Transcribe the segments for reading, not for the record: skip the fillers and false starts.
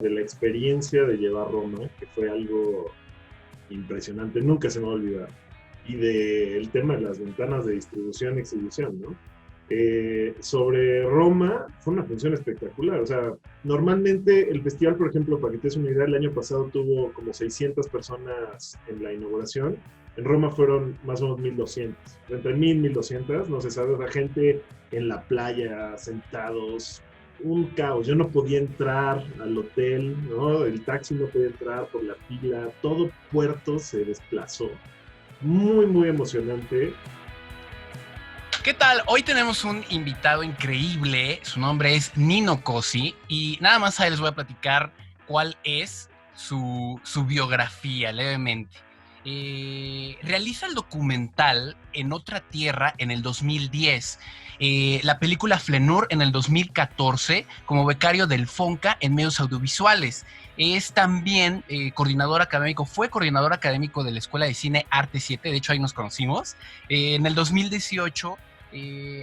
de la experiencia de llevar Roma, que fue algo impresionante, nunca se me va a olvidar, y del tema de las ventanas de distribución y exhibición, ¿no? Sobre Roma, fue una función espectacular. O sea, normalmente el festival, por ejemplo, para que te des una idea, el año pasado tuvo como 600 personas en la inauguración. En Roma fueron más o menos 1200. Entre 1000 y 1200, no se sabe, la gente en la playa, sentados, un caos. Yo no podía entrar al hotel, ¿no? El taxi no podía entrar por la fila, todo Puerto se desplazó. Muy, muy emocionante. ¿Qué tal? Hoy tenemos un invitado increíble, su nombre es Nino Cosi y nada más ahí les voy a platicar cuál es su biografía levemente. Realiza el documental En otra tierra en el 2010, la película Flenur en el 2014 como becario del FONCA en medios audiovisuales. Es también coordinador académico, fue coordinador académico de la Escuela de Cine Arte 7, de hecho ahí nos conocimos. En el 2018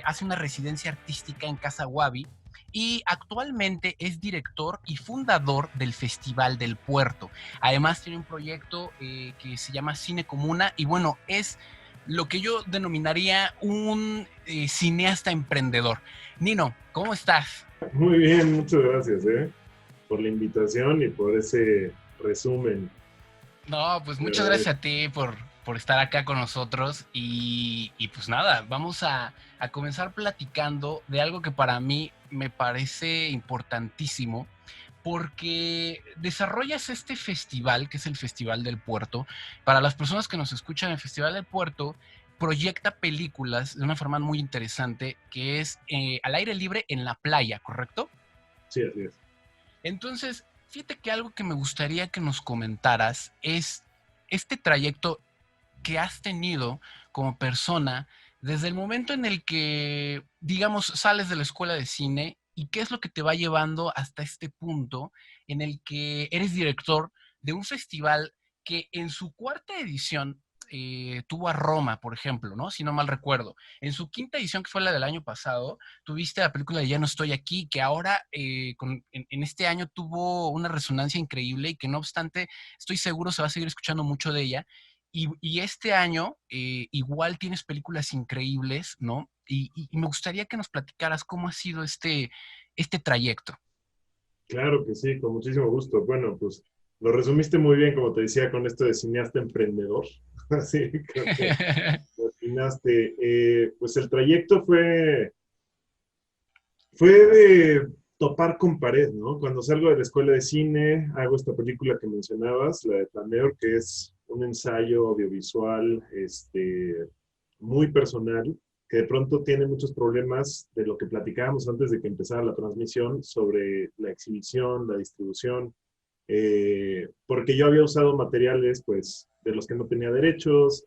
hace una residencia artística en Casa Guavi y actualmente es director y fundador del Festival del Puerto. Además tiene un proyecto que se llama Cine Comuna y bueno, es lo que yo denominaría un cineasta emprendedor. Nino, ¿cómo estás? Muy bien, muchas gracias, por la invitación y por ese resumen. No, pues De muchas verdad. gracias a ti por estar acá con nosotros y pues nada, vamos a comenzar platicando de algo que para mí me parece importantísimo porque desarrollas este festival, que es el Festival del Puerto. Para las personas que nos escuchan, el Festival del Puerto proyecta películas de una forma muy interesante, que es al aire libre en la playa, ¿correcto? Sí, así es. Entonces, fíjate que algo que me gustaría que nos comentaras es este trayecto que has tenido como persona desde el momento en el que, digamos, sales de la escuela de cine y qué es lo que te va llevando hasta este punto en el que eres director de un festival que en su cuarta edición tuvo a Roma, por ejemplo, ¿no? Si no mal recuerdo. En su quinta edición, que fue la del año pasado, tuviste la película de Ya no estoy aquí, que ahora en este año tuvo una resonancia increíble y que no obstante, estoy seguro se va a seguir escuchando mucho de ella. Y este año igual tienes películas increíbles, ¿no? Y me gustaría que nos platicaras cómo ha sido este trayecto. Claro que sí, con muchísimo gusto. Bueno, pues lo resumiste muy bien, como te decía, con esto de cineasta emprendedor. Así, creo que lo atinaste. Pues el trayecto fue de topar con pared, ¿no? Cuando salgo de la escuela de cine, hago esta película que mencionabas, la de Planeur, que es un ensayo audiovisual, muy personal, que de pronto tiene muchos problemas de lo que platicábamos antes de que empezara la transmisión sobre la exhibición, la distribución, porque yo había usado materiales, pues, de los que no tenía derechos,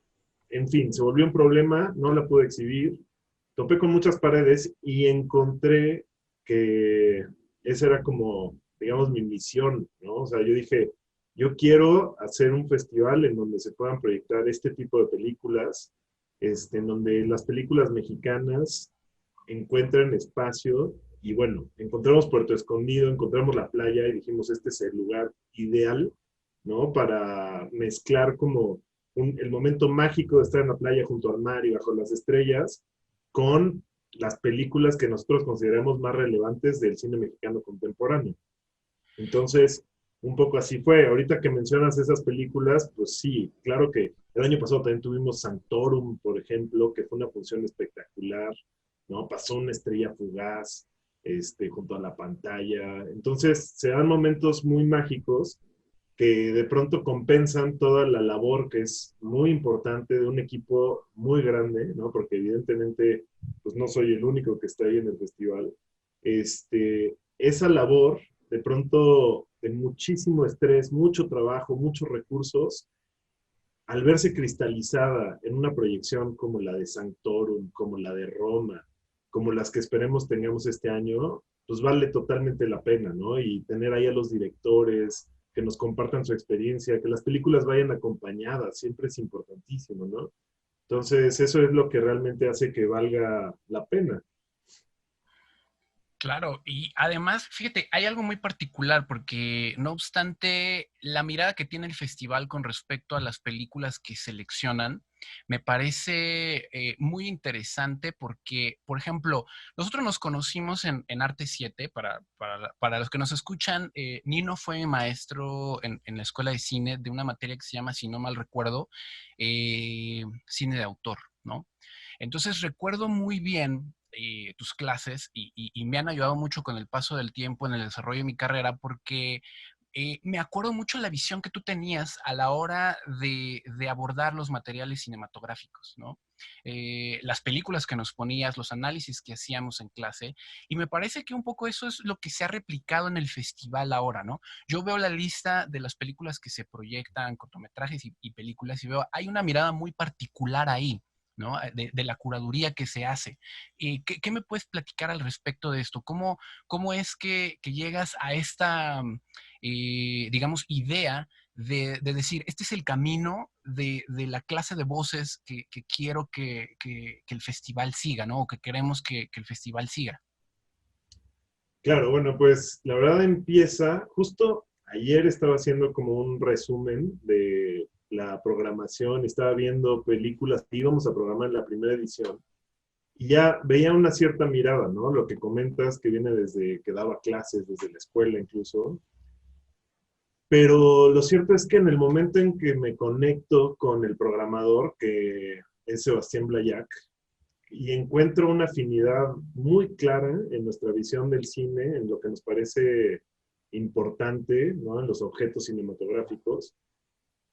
en fin, se volvió un problema, no la pude exhibir, topé con muchas paredes y encontré que esa era como, digamos, mi misión, ¿no? O sea, yo dije, yo quiero hacer un festival en donde se puedan proyectar este tipo de películas, en donde las películas mexicanas encuentren espacio y bueno, encontramos Puerto Escondido, encontramos la playa y dijimos, este es el lugar ideal, ¿no? Para mezclar como el momento mágico de estar en la playa junto al mar y bajo las estrellas con las películas que nosotros consideramos más relevantes del cine mexicano contemporáneo. Entonces, un poco así fue. Ahorita que mencionas esas películas, pues sí, claro que el año pasado también tuvimos Sanctorum, por ejemplo, que fue una función espectacular, ¿no? Pasó una estrella fugaz, junto a la pantalla. Entonces, se dan momentos muy mágicos que de pronto compensan toda la labor que es muy importante de un equipo muy grande, ¿no? Porque evidentemente, pues no soy el único que está ahí en el festival. Esa labor, de pronto, de muchísimo estrés, mucho trabajo, muchos recursos, al verse cristalizada en una proyección como la de Sanctorum, como la de Roma, como las que esperemos tengamos este año, pues vale totalmente la pena, ¿no? Y tener ahí a los directores que nos compartan su experiencia, que las películas vayan acompañadas, siempre es importantísimo, ¿no? Entonces, eso es lo que realmente hace que valga la pena. Claro, y además, fíjate, hay algo muy particular porque no obstante la mirada que tiene el festival con respecto a las películas que seleccionan, me parece muy interesante porque, por ejemplo, nosotros nos conocimos en Arte 7, para los que nos escuchan, Nino fue maestro en la escuela de cine de una materia que se llama, si no mal recuerdo, cine de autor, ¿no? Entonces recuerdo muy bien tus clases y me han ayudado mucho con el paso del tiempo en el desarrollo de mi carrera porque me acuerdo mucho la visión que tú tenías a la hora de abordar los materiales cinematográficos, ¿no? Las películas que nos ponías, los análisis que hacíamos en clase, y me parece que un poco eso es lo que se ha replicado en el festival ahora, ¿no? Yo veo la lista de las películas que se proyectan, cortometrajes y películas, y veo, hay una mirada muy particular ahí, ¿no? De la curaduría que se hace. ¿Qué me puedes platicar al respecto de esto? ¿Cómo es que llegas a esta, digamos, idea de decir, este es el camino de la clase de voces que quiero que el festival siga, ¿no? O que queremos que el festival siga? Claro, bueno, pues la verdad empieza, justo ayer estaba haciendo como un resumen de la programación, estaba viendo películas que íbamos a programar en la primera edición y ya veía una cierta mirada, ¿no? Lo que comentas que viene desde que daba clases, desde la escuela incluso. Pero lo cierto es que en el momento en que me conecto con el programador, que es Sebastián Blayac, y encuentro una afinidad muy clara en nuestra visión del cine, en lo que nos parece importante, ¿no? En los objetos cinematográficos,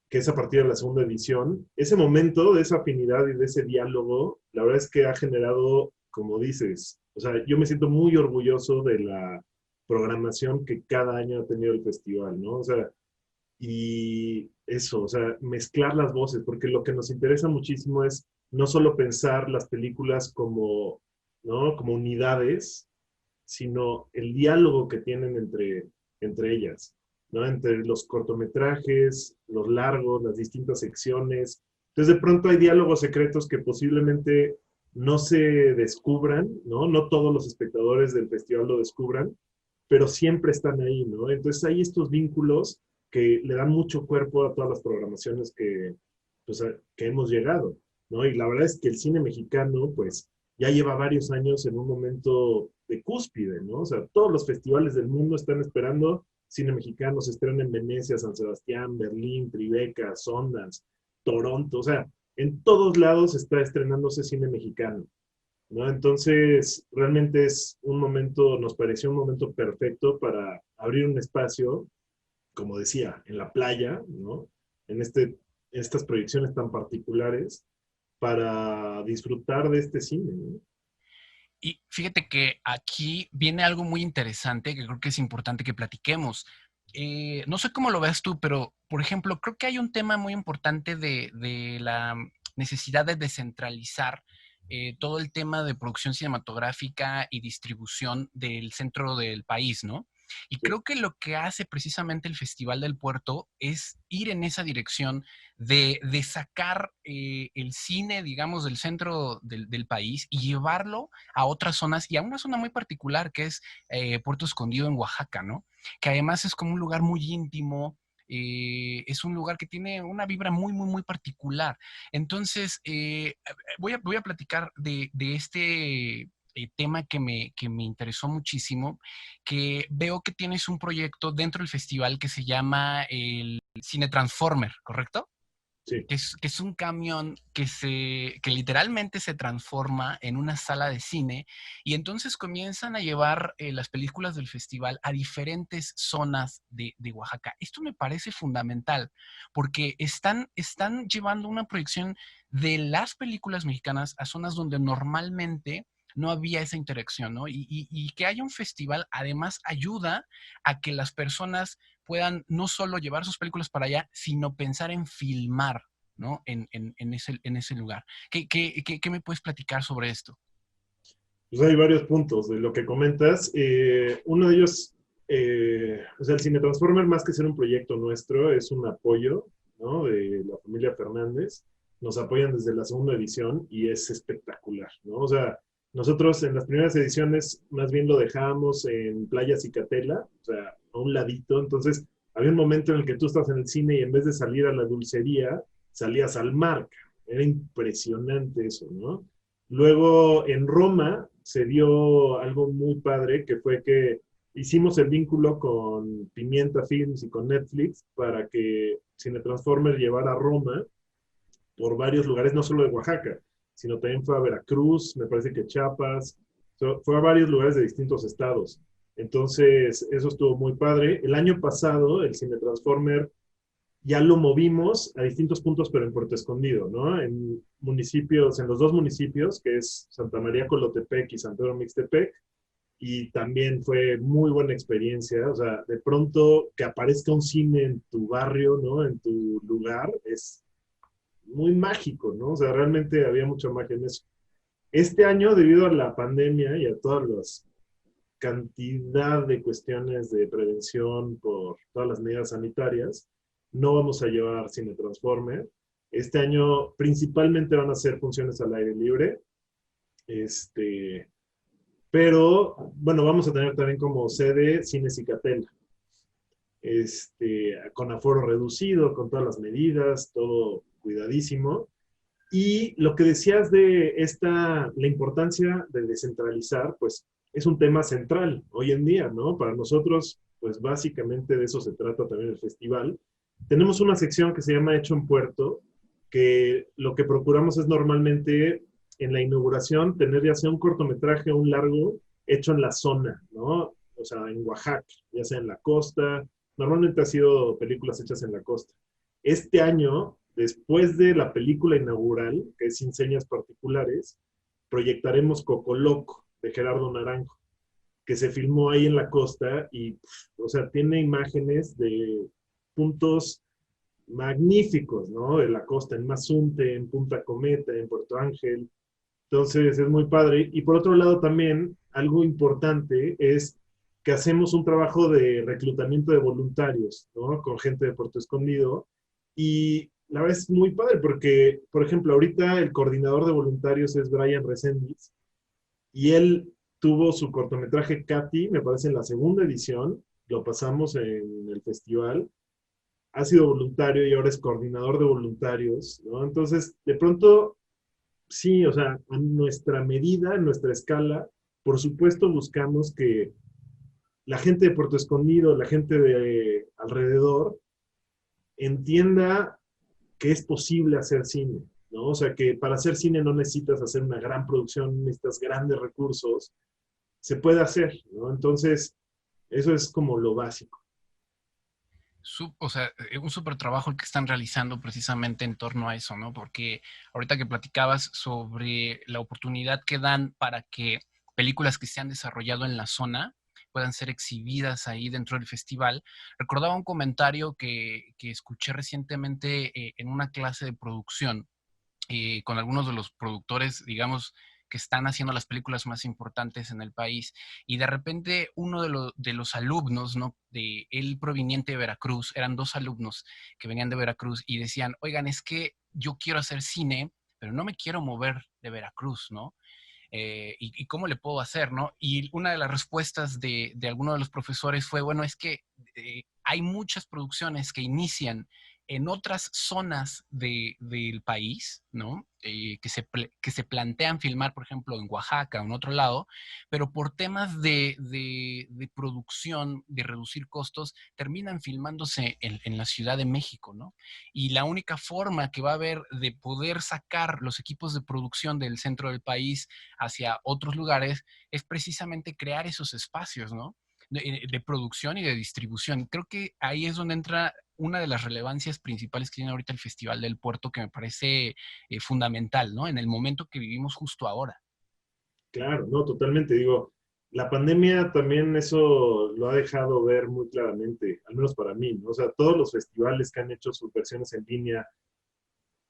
que es a partir de la segunda edición. Ese momento de esa afinidad y de ese diálogo, la verdad es que ha generado, como dices, o sea, yo me siento muy orgulloso de la programación que cada año ha tenido el festival, ¿no? O sea, y eso, o sea, mezclar las voces, porque lo que nos interesa muchísimo es no solo pensar las películas como, ¿no? Como unidades, sino el diálogo que tienen entre ellas, ¿no? Entre los cortometrajes, los largos, las distintas secciones. Entonces, de pronto hay diálogos secretos que posiblemente no se descubran, ¿no? No todos los espectadores del festival lo descubran, pero siempre están ahí, ¿no? Entonces hay estos vínculos que le dan mucho cuerpo a todas las programaciones pues, que hemos llegado, ¿no? Y la verdad es que el cine mexicano, pues, ya lleva varios años en un momento de cúspide, ¿no? O sea, todos los festivales del mundo están esperando cine mexicano, se estrena en Venecia, San Sebastián, Berlín, Tribeca, Sundance, Toronto, o sea, en todos lados está estrenándose cine mexicano, ¿no? Entonces, realmente es un momento, nos pareció un momento perfecto para abrir un espacio, como decía, en la playa, ¿no? En estas proyecciones tan particulares para disfrutar de este cine, ¿no? Y fíjate que aquí viene algo muy interesante que creo que es importante que platiquemos. No sé cómo lo ves tú, pero por ejemplo, creo que hay un tema muy importante de la necesidad de descentralizar todo el tema de producción cinematográfica y distribución del centro del país, ¿no? Y Sí. creo que lo que hace precisamente el Festival del Puerto es ir en esa dirección de sacar el cine, digamos, del centro del país y llevarlo a otras zonas y a una zona muy particular que es Puerto Escondido en Oaxaca, ¿no? Que además es como un lugar muy íntimo, es un lugar que tiene una vibra muy, muy, muy particular. Entonces, voy a platicar de este tema que me interesó muchísimo, que veo que tienes un proyecto dentro del festival que se llama el Cine Transformer, ¿correcto? Sí. Que es un camión que literalmente se transforma en una sala de cine y entonces comienzan a llevar las películas del festival a diferentes zonas de Oaxaca. Esto me parece fundamental porque están llevando una proyección de las películas mexicanas a zonas donde normalmente no había esa interacción, ¿no? Y que haya un festival además ayuda a que las personas puedan no solo llevar sus películas para allá, sino pensar en filmar, ¿no? En ese lugar. ¿Qué me puedes platicar sobre esto? Pues hay varios puntos de lo que comentas. Uno de ellos, o sea, el Cine Transformer, más que ser un proyecto nuestro, es un apoyo, ¿no? De la familia Fernández. Nos apoyan desde la segunda edición y es espectacular, ¿no? O sea, Nosotros en las primeras ediciones más bien lo dejábamos en Playa Cicatela, o sea, a un ladito. Entonces, había un momento en el que tú estás en el cine y en vez de salir a la dulcería, salías al mar. Era impresionante eso, ¿no? Luego en Roma se dio algo muy padre, que fue que hicimos el vínculo con Pimienta Films y con Netflix para que Cine Transformer llevara a Roma por varios lugares, no solo de Oaxaca, sino también fue a Veracruz, me parece que Chiapas, fue a varios lugares de distintos estados. Entonces, eso estuvo muy padre. El año pasado, el Cine Transformer ya lo movimos a distintos puntos, pero en Puerto Escondido, ¿no? En municipios, en los dos municipios, que es Santa María Colotepec y San Pedro Mixtepec, y también fue muy buena experiencia. O sea, de pronto que aparezca un cine en tu barrio, ¿no? En tu lugar, es muy mágico, ¿no? O sea, realmente había mucha magia en eso. Este año, debido a la pandemia y a todas las cantidad de cuestiones de prevención por todas las medidas sanitarias, no vamos a llevar Cine Transformer. Este año principalmente van a ser funciones al aire libre. Pero, bueno, vamos a tener también como sede Cine Cicatela. Con aforo reducido, con todas las medidas, todo cuidadísimo. Y lo que decías de la importancia de descentralizar, pues es un tema central hoy en día, ¿no? Para nosotros, pues básicamente de eso se trata también el festival. Tenemos una sección que se llama Hecho en Puerto, que lo que procuramos es normalmente en la inauguración tener ya sea un cortometraje o un largo hecho en la zona, ¿no? O sea, en Oaxaca, ya sea en la costa. Normalmente ha sido películas hechas en la costa. Este año, después de la película inaugural, que es Sin Señas Particulares, proyectaremos Coco Loco, de Gerardo Naranjo, que se filmó ahí en la costa y, o sea, tiene imágenes de puntos magníficos, ¿no? De la costa, en Mazunte, en Punta Cometa, en Puerto Ángel. Entonces, es muy padre. Y por otro lado, también, algo importante es que hacemos un trabajo de reclutamiento de voluntarios, ¿no? Con gente de Puerto Escondido. Y la verdad es muy padre porque, por ejemplo, ahorita el coordinador de voluntarios es Brian Resendiz y él tuvo su cortometraje Katy, me parece en la segunda edición, lo pasamos en el festival, ha sido voluntario y ahora es coordinador de voluntarios, ¿no? Entonces, de pronto, sí, o sea, a nuestra medida, a nuestra escala, por supuesto buscamos que la gente de Puerto Escondido, la gente de alrededor, entienda que es posible hacer cine, ¿no? O sea, que para hacer cine no necesitas hacer una gran producción, necesitas grandes recursos, se puede hacer, ¿no? Entonces, eso es como lo básico. O sea, un súper trabajo el que están realizando precisamente en torno a eso, ¿no? Porque ahorita que platicabas sobre la oportunidad que dan para que películas que se han desarrollado en la zona puedan ser exhibidas ahí dentro del festival, recordaba un comentario que escuché recientemente en una clase de producción con algunos de los productores, digamos, que están haciendo las películas más importantes en el país. Y de repente uno de los alumnos, ¿no? De él proveniente de Veracruz, eran dos alumnos que venían de Veracruz y decían, oigan, es que yo quiero hacer cine, pero no me quiero mover de Veracruz, ¿no? Y cómo le puedo hacer, ¿no? Y una de las respuestas de alguno de los profesores fue, bueno, es que hay muchas producciones que inician en otras zonas del país, ¿no? Que se plantean filmar, por ejemplo, en Oaxaca o en otro lado, pero por temas de producción, de reducir costos, terminan filmándose en la Ciudad de México, ¿no? Y la única forma que va a haber de poder sacar los equipos de producción del centro del país hacia otros lugares es precisamente crear esos espacios, ¿no? De producción y de distribución. Creo que ahí es donde entra una de las relevancias principales que tiene ahorita el Festival del Puerto, que me parece fundamental, ¿no? En el momento que vivimos justo ahora. Claro, no, totalmente. Digo, la pandemia también eso lo ha dejado ver muy claramente, al menos para mí, ¿no? O sea, todos los festivales que han hecho sus versiones en línea,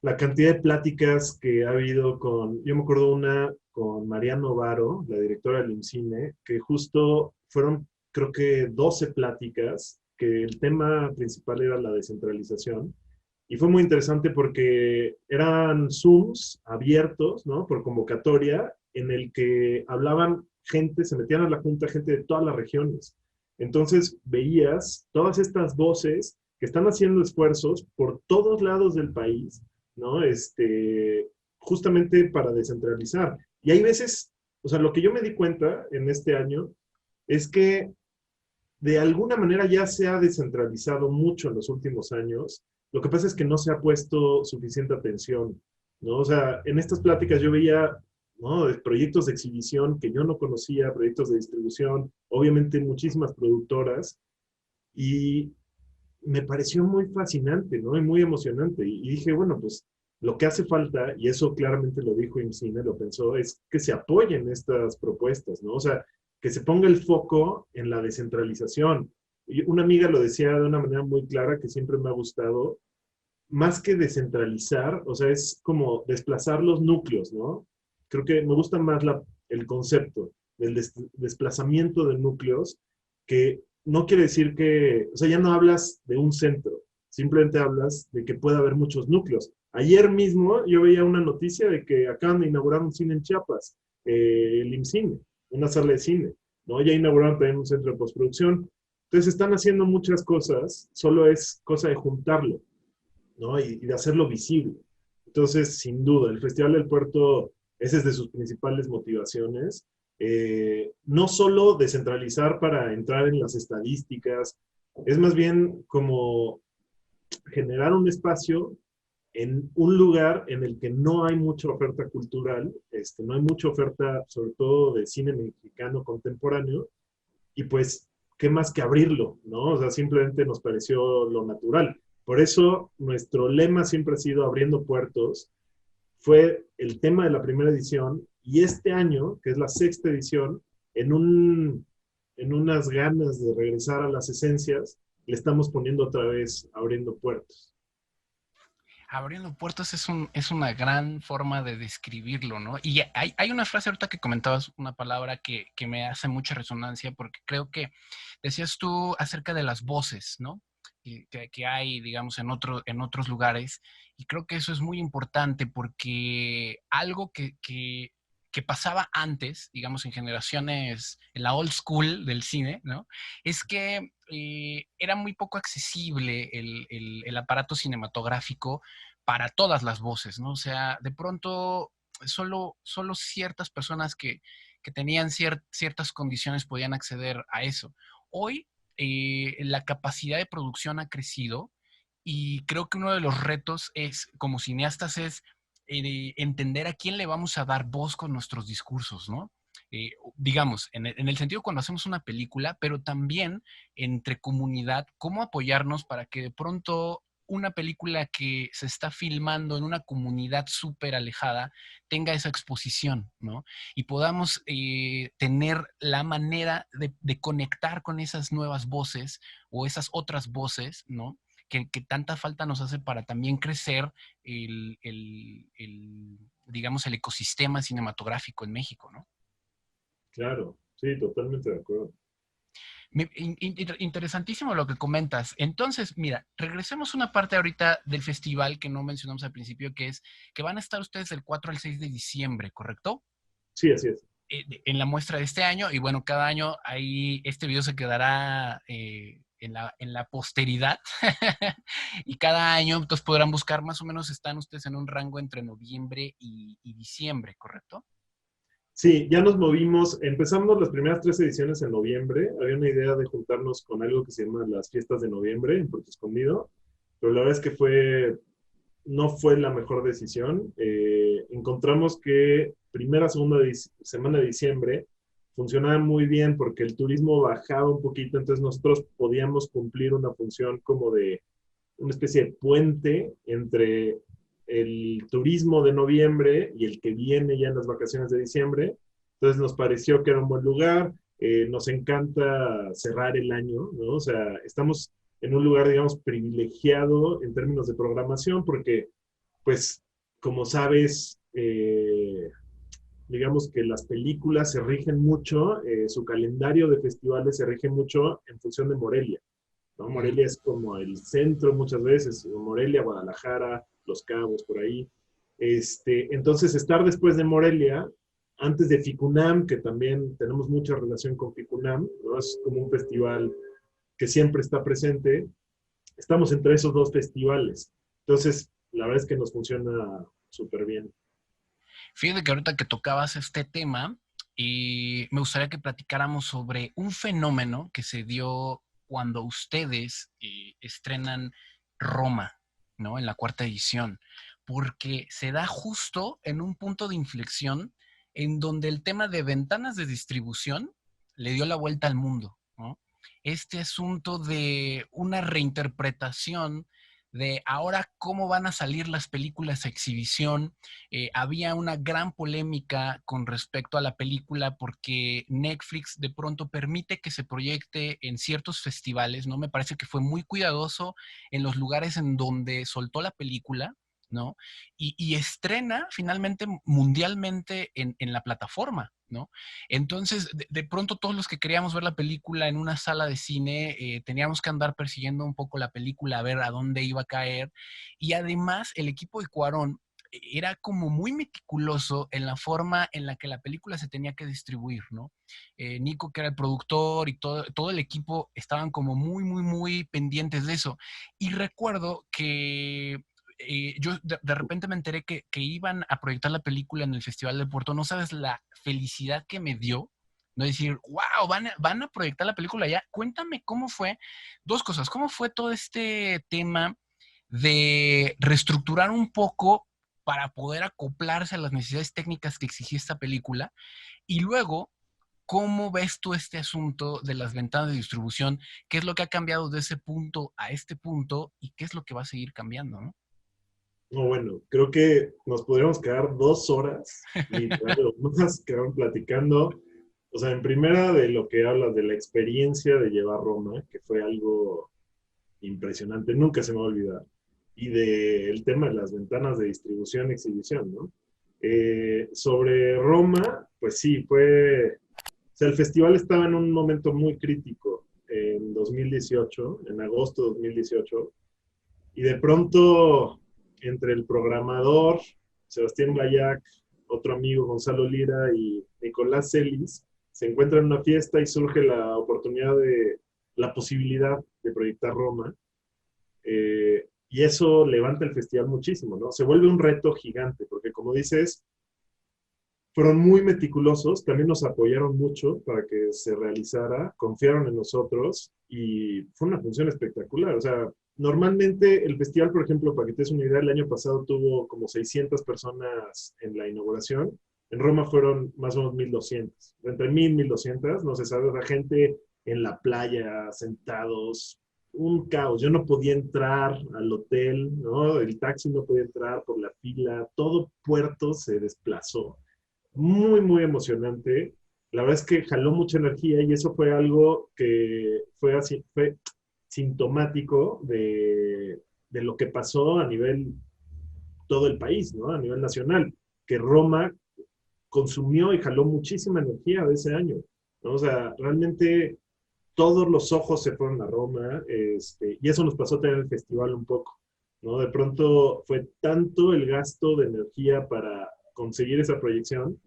la cantidad de pláticas que ha habido yo me acuerdo una con Mariano Varo, la directora del IMCINE, que justo fueron, creo que 12 pláticas, que el tema principal era la descentralización. Y fue muy interesante porque eran Zooms abiertos, ¿no? Por convocatoria, en el que hablaban gente, se metían a la junta gente de todas las regiones. Entonces veías todas estas voces que están haciendo esfuerzos por todos lados del país, ¿no? Justamente para descentralizar. Y hay veces, o sea, lo que yo me di cuenta en este año es que de alguna manera ya se ha descentralizado mucho en los últimos años. Lo que pasa es que no se ha puesto suficiente atención, ¿no? O sea, en estas pláticas yo veía, ¿no?, de proyectos de exhibición que yo no conocía, proyectos de distribución, obviamente muchísimas productoras, y me pareció muy fascinante, ¿no? Y muy emocionante. Y dije, bueno, pues lo que hace falta, y eso claramente lo dijo IMCINE, lo pensó, es que se apoyen estas propuestas, ¿no? O sea, que se ponga el foco en la descentralización. Y una amiga lo decía de una manera muy clara que siempre me ha gustado, más que descentralizar, o sea, es como desplazar los núcleos, ¿no? Creo que me gusta más el concepto del desplazamiento de núcleos, que no quiere decir que, o sea, ya no hablas de un centro, simplemente hablas de que puede haber muchos núcleos. Ayer mismo yo veía una noticia de que acaban de inaugurar un cine en Chiapas, el IMCINE, una sala de cine, ¿no? Ya inauguraron también un centro de postproducción. Entonces están haciendo muchas cosas, solo es cosa de juntarlo, ¿no? Y de hacerlo visible. Entonces, sin duda, el Festival del Puerto, esa es de sus principales motivaciones. No solo descentralizar para entrar en las estadísticas, es más bien como generar un espacio en un lugar en el que no hay mucha oferta cultural, no hay mucha oferta, sobre todo de cine mexicano contemporáneo, y pues, ¿qué más que abrirlo, no? O sea, simplemente nos pareció lo natural. Por eso, nuestro lema siempre ha sido abriendo puertos. Fue el tema de la primera edición, y este año, que es la sexta edición, en unas ganas de regresar a las esencias, le estamos poniendo otra vez abriendo puertos. Abriendo puertos es una gran forma de describirlo, ¿no? Y hay una frase ahorita que comentabas, una palabra que me hace mucha resonancia, porque creo que decías tú acerca de las voces, ¿no? Que hay, digamos, en otros lugares. Y creo que eso es muy importante porque algo que pasaba antes, digamos, en generaciones, en la old school del cine, ¿no? Es que era muy poco accesible el aparato cinematográfico para todas las voces, ¿no? O sea, de pronto solo ciertas personas que tenían ciertas condiciones podían acceder a eso. Hoy la capacidad de producción ha crecido y creo que uno de los retos es, como cineastas, es entender a quién le vamos a dar voz con nuestros discursos, ¿no? Digamos, en el sentido cuando hacemos una película, pero también entre comunidad, cómo apoyarnos para que de pronto una película que se está filmando en una comunidad súper alejada tenga esa exposición, ¿no? Y podamos tener la manera de conectar con esas nuevas voces o esas otras voces, ¿no? Que tanta falta nos hace para también crecer digamos, el ecosistema cinematográfico en México, ¿no? Claro, sí, totalmente de acuerdo. Interesantísimo lo que comentas. Entonces, mira, regresemos a una parte ahorita del festival que no mencionamos al principio, que es que van a estar ustedes del 4 al 6 de diciembre, ¿correcto? Sí, así es. En la muestra de este año, y bueno, cada año ahí este video se quedará en la posteridad, y cada año entonces podrán buscar, más o menos están ustedes en un rango entre noviembre y diciembre, ¿correcto? Sí, ya nos movimos, empezamos las primeras 3 ediciones en noviembre, había una idea de juntarnos con algo que se llama las fiestas de noviembre en Puerto Escondido, pero la verdad es que no fue la mejor decisión. Encontramos que primera, segunda semana de diciembre funcionaba muy bien porque el turismo bajaba un poquito, entonces nosotros podíamos cumplir una función como de una especie de puente entre el turismo de noviembre y el que viene ya en las vacaciones de diciembre. Entonces nos pareció que era un buen lugar. Nos encanta cerrar el año, ¿no? O sea, estamos en un lugar, digamos, privilegiado en términos de programación porque, pues, como sabes, digamos que las películas se rigen mucho, su calendario de festivales se rige mucho en función de Morelia, ¿no? Morelia es como el centro muchas veces, Morelia, Guadalajara, Los Cabos, por ahí. Entonces, estar después de Morelia antes de FICUNAM, que también tenemos mucha relación con FICUNAM, ¿no? Es como un festival que siempre está presente. Estamos entre esos dos festivales. Entonces, la verdad es que nos funciona súper bien. Fíjate que ahorita que tocabas este tema, y me gustaría que platicáramos sobre un fenómeno que se dio cuando ustedes estrenan Roma, ¿no? En la cuarta edición, porque se da justo en un punto de inflexión en donde el tema de ventanas de distribución le dio la vuelta al mundo, ¿no? Este asunto de una reinterpretación de ahora cómo van a salir las películas a exhibición. Había una gran polémica con respecto a la película porque Netflix de pronto permite que se proyecte en ciertos festivales, ¿no? Me parece que fue muy cuidadoso en los lugares en donde soltó la película, ¿no? Y estrena finalmente mundialmente en la plataforma, ¿no? Entonces, de pronto todos los que queríamos ver la película en una sala de cine, teníamos que andar persiguiendo un poco la película, a ver a dónde iba a caer. Y además, el equipo de Cuarón era como muy meticuloso en la forma en la que la película se tenía que distribuir, ¿no? Nico, que era el productor, y todo el equipo estaban como muy, muy, muy pendientes de eso. Y recuerdo que yo de repente me enteré que iban a proyectar la película en el Festival de Puerto. No sabes la felicidad que me dio, no decir, wow, van a proyectar la película ya. Cuéntame cómo fue, dos cosas, cómo fue todo este tema de reestructurar un poco para poder acoplarse a las necesidades técnicas que exigía esta película, y luego, ¿cómo ves tú este asunto de las ventanas de distribución? ¿Qué es lo que ha cambiado de ese punto a este punto y qué es lo que va a seguir cambiando, ¿no? No, bueno, creo que nos podríamos quedar 2 horas, literal, o más, quedaron platicando. O sea, en primera de lo que hablas de la experiencia de llevar Roma, que fue algo impresionante, nunca se me va a olvidar. Y del tema de las ventanas de distribución y exhibición, ¿no? Sobre Roma, pues sí, o sea, el festival estaba en un momento muy crítico en 2018, en agosto de 2018, y de pronto, entre el programador, Sebastián Gayac, otro amigo, Gonzalo Lira y Nicolás Celis, se encuentran en una fiesta y surge la oportunidad la posibilidad de proyectar Roma. Y eso levanta el festival muchísimo, ¿no? Se vuelve un reto gigante, porque como dices, fueron muy meticulosos, también nos apoyaron mucho para que se realizara, confiaron en nosotros y fue una función espectacular. O sea, normalmente el festival, por ejemplo, para que te des una idea, el año pasado tuvo como 600 personas en la inauguración. En Roma fueron más o menos 1,200. Entre 1,000 y 1,200, no se sabe, la gente en la playa, sentados, un caos. Yo no podía entrar al hotel, ¿no? El taxi no podía entrar por la fila, todo Puerto se desplazó. Muy, muy emocionante. La verdad es que jaló mucha energía y eso fue algo que fue así, fue sintomático de lo que pasó a nivel todo el país, ¿no? A nivel nacional, que Roma consumió y jaló muchísima energía de ese año, ¿no? O sea, realmente todos los ojos se fueron a Roma, y eso nos pasó también en el festival un poco, ¿no? De pronto fue tanto el gasto de energía para conseguir esa proyección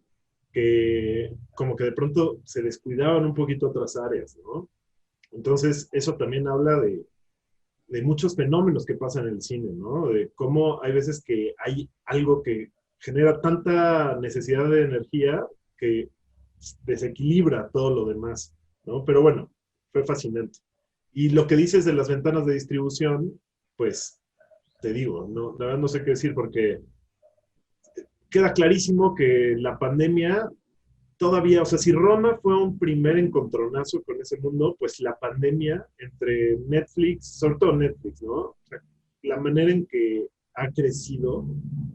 que como que de pronto se descuidaban un poquito otras áreas, ¿no? Entonces, eso también habla de muchos fenómenos que pasan en el cine, ¿no? De cómo hay veces que hay algo que genera tanta necesidad de energía que desequilibra todo lo demás, ¿no? Pero bueno, fue fascinante. Y lo que dices de las ventanas de distribución, pues te digo, no, la verdad no sé qué decir porque queda clarísimo que la pandemia todavía, o sea, si Roma fue un primer encontronazo con ese mundo, pues la pandemia entre Netflix, sobre todo Netflix, ¿no? O sea, la manera en que ha crecido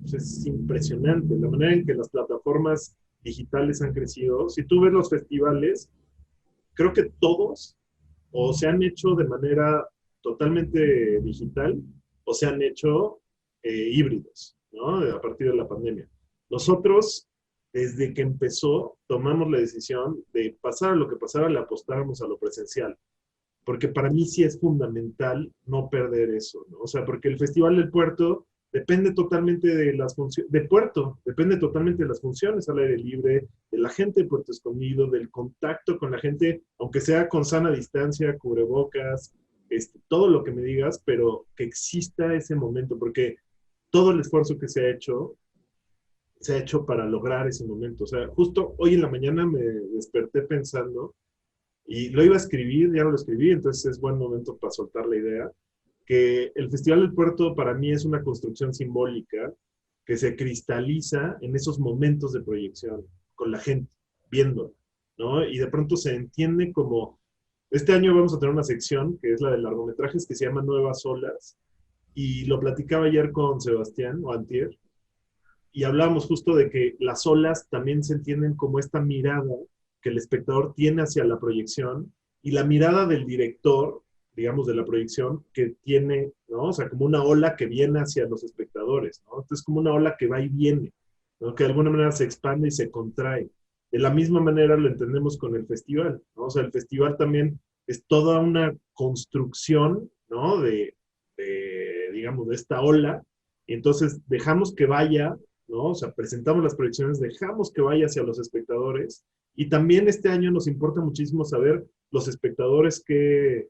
pues es impresionante, la manera en que las plataformas digitales han crecido. Si tú ves los festivales, creo que todos o se han hecho de manera totalmente digital o se han hecho híbridos, ¿no? A partir de la pandemia. Nosotros, desde que empezó, tomamos la decisión de pasar a lo que pasara, le apostáramos a lo presencial. Porque para mí sí es fundamental no perder eso, ¿no? O sea, porque el Festival del Puerto depende totalmente de las funciones, de Puerto, depende totalmente de las funciones al aire libre, de la gente de Puerto Escondido, del contacto con la gente, aunque sea con sana distancia, cubrebocas, todo lo que me digas, pero que exista ese momento, porque todo el esfuerzo que se ha hecho para lograr ese momento. O sea, justo hoy en la mañana me desperté pensando, y lo iba a escribir, ya no lo escribí, entonces es buen momento para soltar la idea, que el Festival del Puerto para mí es una construcción simbólica que se cristaliza en esos momentos de proyección, con la gente, viéndolo, ¿no? Y de pronto se entiende como, este año vamos a tener una sección, que es la de largometrajes, que se llama Nuevas Olas, y lo platicaba ayer con Sebastián, o antier, y hablábamos justo de que las olas también se entienden como esta mirada que el espectador tiene hacia la proyección y la mirada del director, digamos, de la proyección que tiene, ¿no? O sea, como una ola que viene hacia los espectadores, ¿no? Entonces, como una ola que va y viene, ¿no? Que de alguna manera se expande y se contrae. De la misma manera lo entendemos con el festival, ¿no? O sea, el festival también es toda una construcción, ¿no? Digamos, de esta ola, y entonces dejamos que vaya, ¿no? O sea, presentamos las proyecciones, dejamos que vaya hacia los espectadores, y también este año nos importa muchísimo saber los espectadores que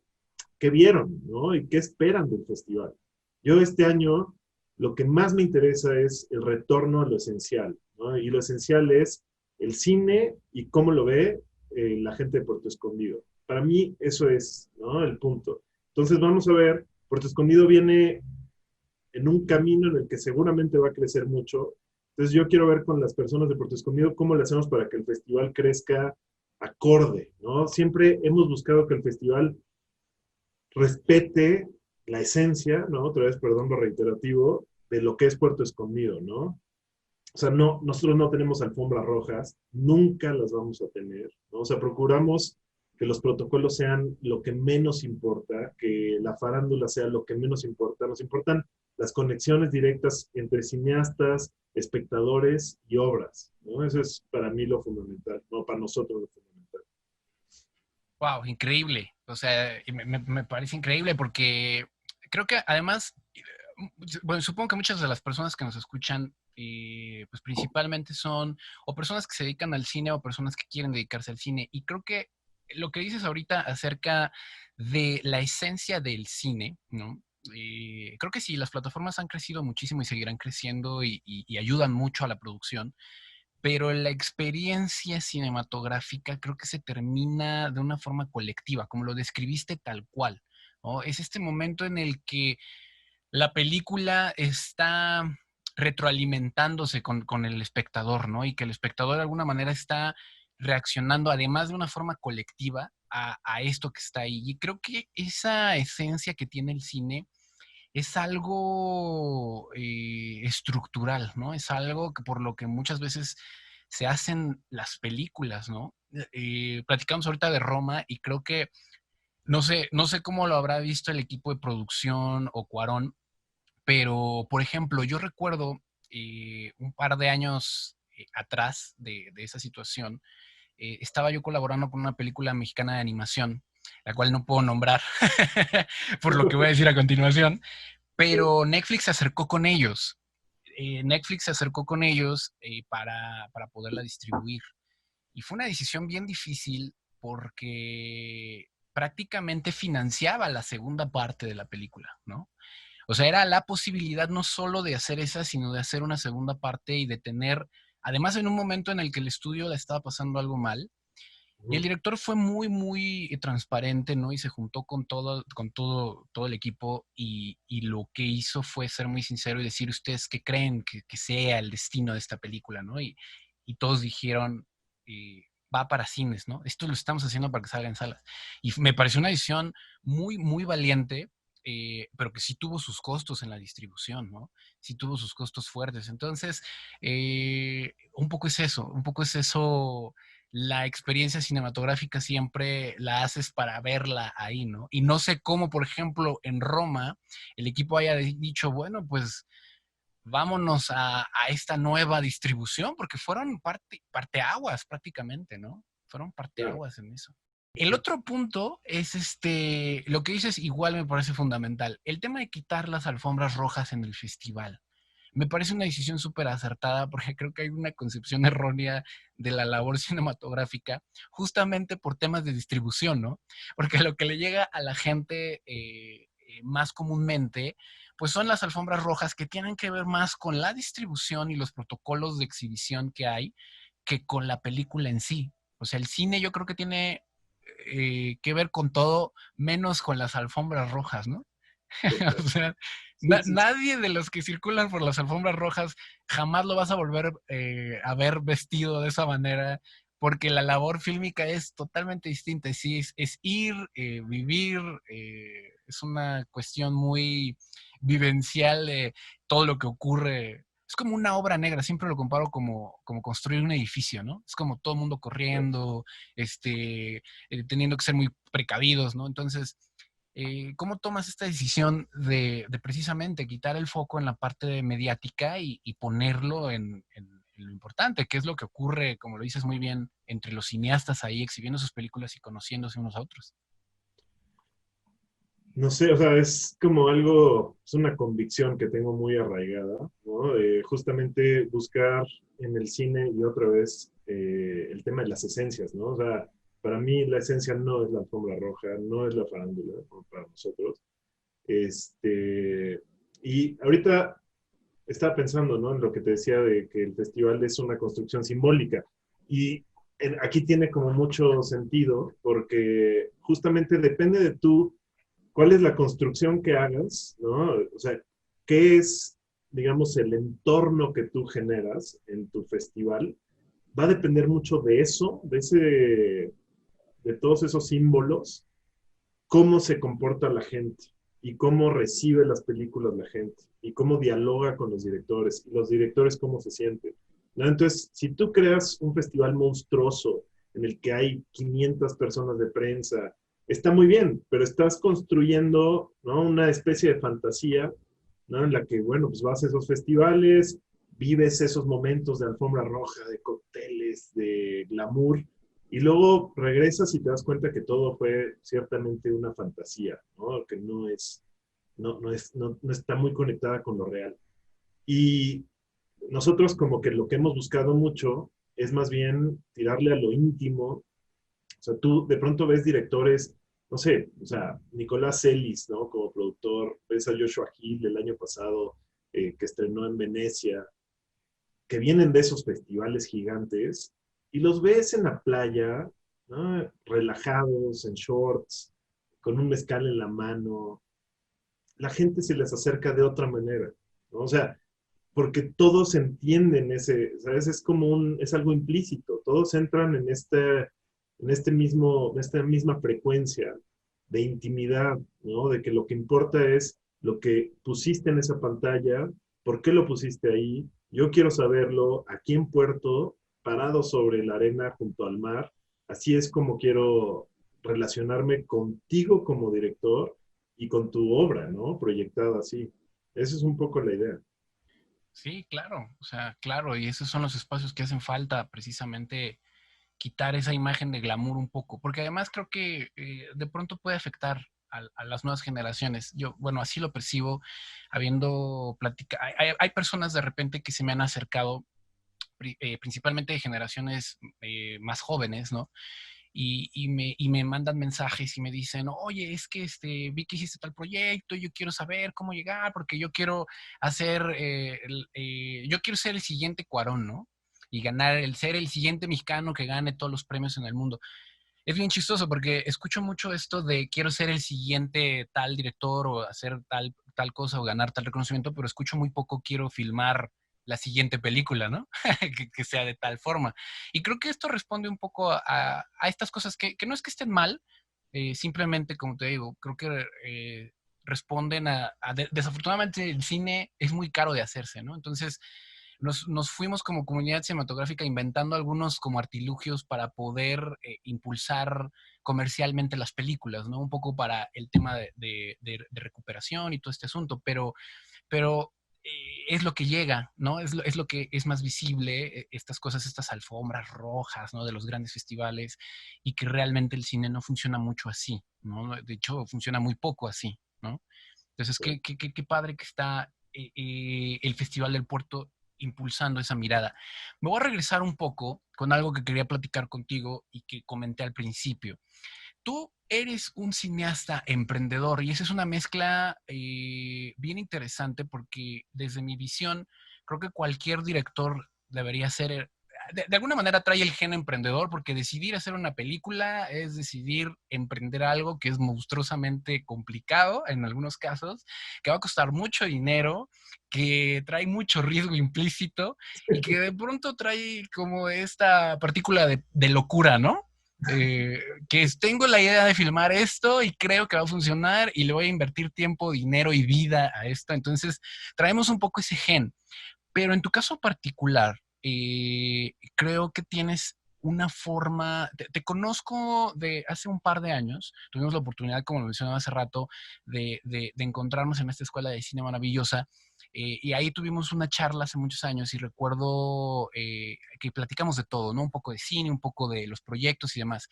vieron, ¿no? Y qué esperan del festival. Yo este año lo que más me interesa es el retorno a lo esencial, ¿no? Y lo esencial es el cine y cómo lo ve la gente de Puerto Escondido. Para mí eso es, ¿no? El punto. Entonces vamos a ver, Puerto Escondido viene en un camino en el que seguramente va a crecer mucho. Entonces yo quiero ver con las personas de Puerto Escondido cómo le hacemos para que el festival crezca acorde, ¿no? Siempre hemos buscado que el festival respete la esencia, ¿no? Otra vez, perdón lo reiterativo, de lo que es Puerto Escondido, ¿no? O sea, no, nosotros no tenemos alfombras rojas, nunca las vamos a tener, ¿no? O sea, procuramos que los protocolos sean lo que menos importa, que la farándula sea lo que menos importa. Nos importan las conexiones directas entre cineastas, espectadores y obras, ¿no? Eso es para mí lo fundamental, no para nosotros lo fundamental. Wow, increíble. O sea, me parece increíble porque creo que además, bueno, supongo que muchas de las personas que nos escuchan, pues principalmente son o personas que se dedican al cine o personas que quieren dedicarse al cine. Y creo que lo que dices ahorita acerca de la esencia del cine, ¿no? Creo que sí, las plataformas han crecido muchísimo y seguirán creciendo y ayudan mucho a la producción, pero la experiencia cinematográfica creo que se termina de una forma colectiva, como lo describiste tal cual, ¿no? Es este momento en el que la película está retroalimentándose con el espectador, ¿no? Y que el espectador de alguna manera está reaccionando, además de una forma colectiva, a esto que está ahí. Y creo que esa esencia que tiene el cine es algo estructural, ¿no? Es algo que por lo que muchas veces se hacen las películas, ¿no? Platicamos ahorita de Roma y creo que no sé cómo lo habrá visto el equipo de producción o Cuarón, pero por ejemplo, yo recuerdo un par de años atrás de esa situación, estaba yo colaborando con una película mexicana de animación, la cual no puedo nombrar por lo que voy a decir a continuación, pero Netflix se acercó con ellos. Netflix se acercó con ellos para poderla distribuir. Y fue una decisión bien difícil porque prácticamente financiaba la segunda parte de la película, ¿no? O sea, era la posibilidad no solo de hacer esa, sino de hacer una segunda parte y de tener, además en un momento en el que el estudio le estaba pasando algo mal, y el director fue muy, muy transparente, ¿no? Y se juntó con todo el equipo y lo que hizo fue ser muy sincero y decir, ¿ustedes qué creen que sea el destino de esta película, ¿no? Y todos dijeron, va para cines, ¿no? Esto lo estamos haciendo para que salga en salas. Y me pareció una decisión muy, muy valiente, pero que sí tuvo sus costos en la distribución, ¿no? Sí tuvo sus costos fuertes. Entonces, un poco es eso, la experiencia cinematográfica siempre la haces para verla ahí, ¿no? Y no sé cómo, por ejemplo, en Roma, el equipo haya dicho, bueno, pues vámonos a esta nueva distribución, porque fueron parteaguas prácticamente, ¿no? Fueron Claro. parteaguas en eso. El otro punto es lo que dices igual me parece fundamental, el tema de quitar las alfombras rojas en el festival. me parece una decisión súper acertada porque creo que hay una concepción errónea de la labor cinematográfica justamente por temas de distribución, ¿no? Porque lo que le llega a la gente más comúnmente, pues son las alfombras rojas que tienen que ver más con la distribución y los protocolos de exhibición que hay que con la película en sí. O sea, el cine yo creo que tiene que ver con todo menos con las alfombras rojas, ¿no? Total. O sea, Sí, sí, sí. nadie de los que circulan por las alfombras rojas jamás lo vas a volver a ver vestido de esa manera, porque la labor fílmica es totalmente distinta. Sí, es ir, vivir, es una cuestión muy vivencial de todo lo que ocurre. Es como una obra negra, siempre lo comparo como construir un edificio, ¿no? Es como todo el mundo corriendo, teniendo que ser muy precavidos, ¿no? Entonces, ¿cómo tomas esta decisión de precisamente quitar el foco en la parte mediática y ponerlo en lo importante, que es lo que ocurre, como lo dices muy bien, entre los cineastas ahí exhibiendo sus películas y conociéndose unos a otros? No sé, o sea, es como algo, es una convicción que tengo muy arraigada, ¿no? De justamente buscar en el cine y otra vez el tema de las esencias, ¿no? O sea, para mí la esencia no es la alfombra roja, no es la farándula, como para nosotros. Este, y ahorita estaba pensando, ¿no? En lo que te decía de que el festival es una construcción simbólica. Y aquí tiene como mucho sentido porque justamente depende de tú cuál es la construcción que hagas, ¿no? O sea, qué es, digamos, el entorno que tú generas en tu festival. Va a depender mucho de eso, de todos esos símbolos, cómo se comporta la gente y cómo recibe las películas la gente y cómo dialoga con los directores y los directores cómo se sienten, ¿no? Entonces, si tú creas un festival monstruoso en el que hay 500 personas de prensa, está muy bien, pero estás construyendo, ¿no? Una especie de fantasía, ¿no? En la que, bueno, pues vas a esos festivales, vives esos momentos de alfombra roja, de cócteles, de glamour, y luego regresas y te das cuenta que todo fue ciertamente una fantasía, ¿no? Que no está muy conectada con lo real. Y nosotros como que lo que hemos buscado mucho es más bien tirarle a lo íntimo. O sea, tú de pronto ves directores, no sé, o sea, Nicolás Celis, ¿no? Como productor, ves a Joshua Hill el año pasado, que estrenó en Venecia, que vienen de esos festivales gigantes y los ves en la playa, ¿no? Relajados, en shorts, con un mezcal en la mano. La gente se les acerca de otra manera, ¿no? O sea, porque todos entienden ¿sabes? Es como es algo implícito, todos entran en esta misma frecuencia de intimidad, ¿no? De que lo que importa es lo que pusiste en esa pantalla, por qué lo pusiste ahí, yo quiero saberlo, aquí en Puerto, parado sobre la arena junto al mar, así es como quiero relacionarme contigo como director y con tu obra, ¿no? Proyectada así. Esa es un poco la idea. Sí, claro, o sea, claro, y esos son los espacios que hacen falta precisamente quitar esa imagen de glamour un poco, porque además creo que de pronto puede afectar a las nuevas generaciones. Yo, bueno, así lo percibo, habiendo platicado, hay personas de repente que se me han acercado, principalmente de generaciones más jóvenes, ¿no? Y me mandan mensajes y me dicen, oye, es que vi que hiciste tal proyecto, yo quiero saber cómo llegar, porque yo quiero yo quiero ser el siguiente Cuarón, ¿no? Y ganar, ser el siguiente mexicano que gane todos los premios en el mundo. Es bien chistoso porque escucho mucho esto de quiero ser el siguiente tal director o hacer tal cosa o ganar tal reconocimiento, pero escucho muy poco quiero filmar la siguiente película, ¿no? Que sea de tal forma. Y creo que esto responde un poco a estas cosas que no es que estén mal, simplemente, como te digo, creo que responden desafortunadamente el cine es muy caro de hacerse, ¿no? Entonces, nos fuimos como comunidad cinematográfica inventando algunos como artilugios para poder impulsar comercialmente las películas, ¿no? Un poco para el tema de recuperación y todo este asunto, pero es lo que llega, ¿no? Es lo que es más visible, estas cosas, estas alfombras rojas, ¿no? De los grandes festivales y que realmente el cine no funciona mucho así, ¿no? De hecho, funciona muy poco así, ¿no? Entonces, qué padre que está el Festival del Puerto impulsando esa mirada. Me voy a regresar un poco con algo que quería platicar contigo y que comenté al principio. Tú eres un cineasta emprendedor y esa es una mezcla bien interesante porque desde mi visión creo que cualquier director debería ser, de alguna manera trae el gen emprendedor porque decidir hacer una película es decidir emprender algo que es monstruosamente complicado en algunos casos, que va a costar mucho dinero, que trae mucho riesgo implícito y que de pronto trae como esta partícula de locura, ¿no? Eh, tengo la idea de filmar esto y creo que va a funcionar y le voy a invertir tiempo, dinero y vida a esto. Entonces, traemos un poco ese gen. Pero en tu caso particular, creo que tienes una forma, te conozco de hace un par de años, tuvimos la oportunidad, como lo mencionaba hace rato, de encontrarnos en esta escuela de cine maravillosa, y ahí tuvimos una charla hace muchos años y recuerdo que platicamos de todo, ¿no? Un poco de cine, un poco de los proyectos y demás.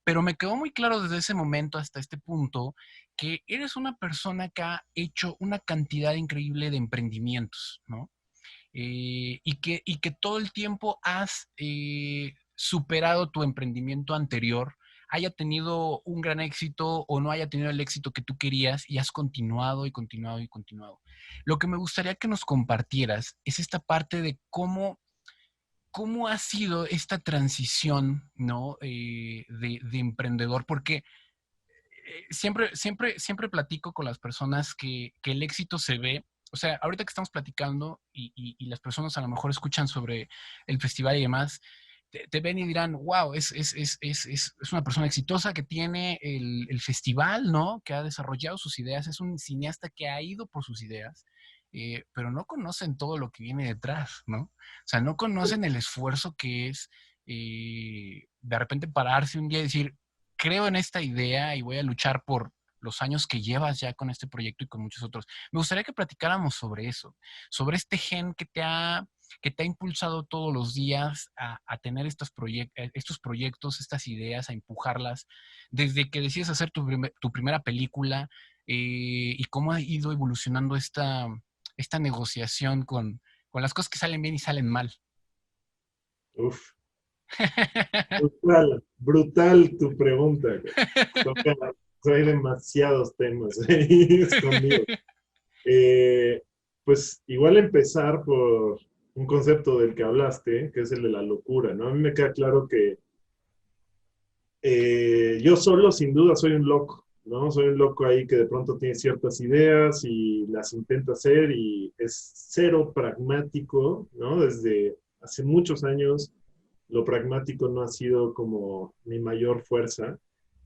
Pero me quedó muy claro desde ese momento hasta este punto que eres una persona que ha hecho una cantidad increíble de emprendimientos, ¿no? Y que todo el tiempo has superado tu emprendimiento anterior, haya tenido un gran éxito o no haya tenido el éxito que tú querías y has continuado y continuado y continuado. Lo que me gustaría que nos compartieras es esta parte de cómo ha sido esta transición, ¿no? De emprendedor, porque siempre platico con las personas que el éxito se ve. O sea, ahorita que estamos platicando y las personas a lo mejor escuchan sobre el festival y demás, te ven y dirán, wow, es una persona exitosa que tiene el festival, ¿no? Que ha desarrollado sus ideas, es un cineasta que ha ido por sus ideas, pero no conocen todo lo que viene detrás, ¿no? O sea, no conocen el esfuerzo que es de repente pararse un día y decir, creo en esta idea y voy a luchar por los años que llevas ya con este proyecto y con muchos otros. Me gustaría que platicáramos sobre eso, sobre este gen que te ha impulsado todos los días a tener estos proyectos, estas ideas, a empujarlas, desde que decides hacer tu primera película y cómo ha ido evolucionando esta negociación con las cosas que salen bien y salen mal. Uf, brutal, brutal tu pregunta. Toca, hay demasiados temas ahí escondidos. Eh, pues igual empezar por un concepto del que hablaste, que es el de la locura, ¿no? A mí me queda claro que yo solo, sin duda, soy un loco, ¿no? Soy un loco ahí que de pronto tiene ciertas ideas y las intenta hacer y es cero pragmático, ¿no? Desde hace muchos años lo pragmático no ha sido como mi mayor fuerza.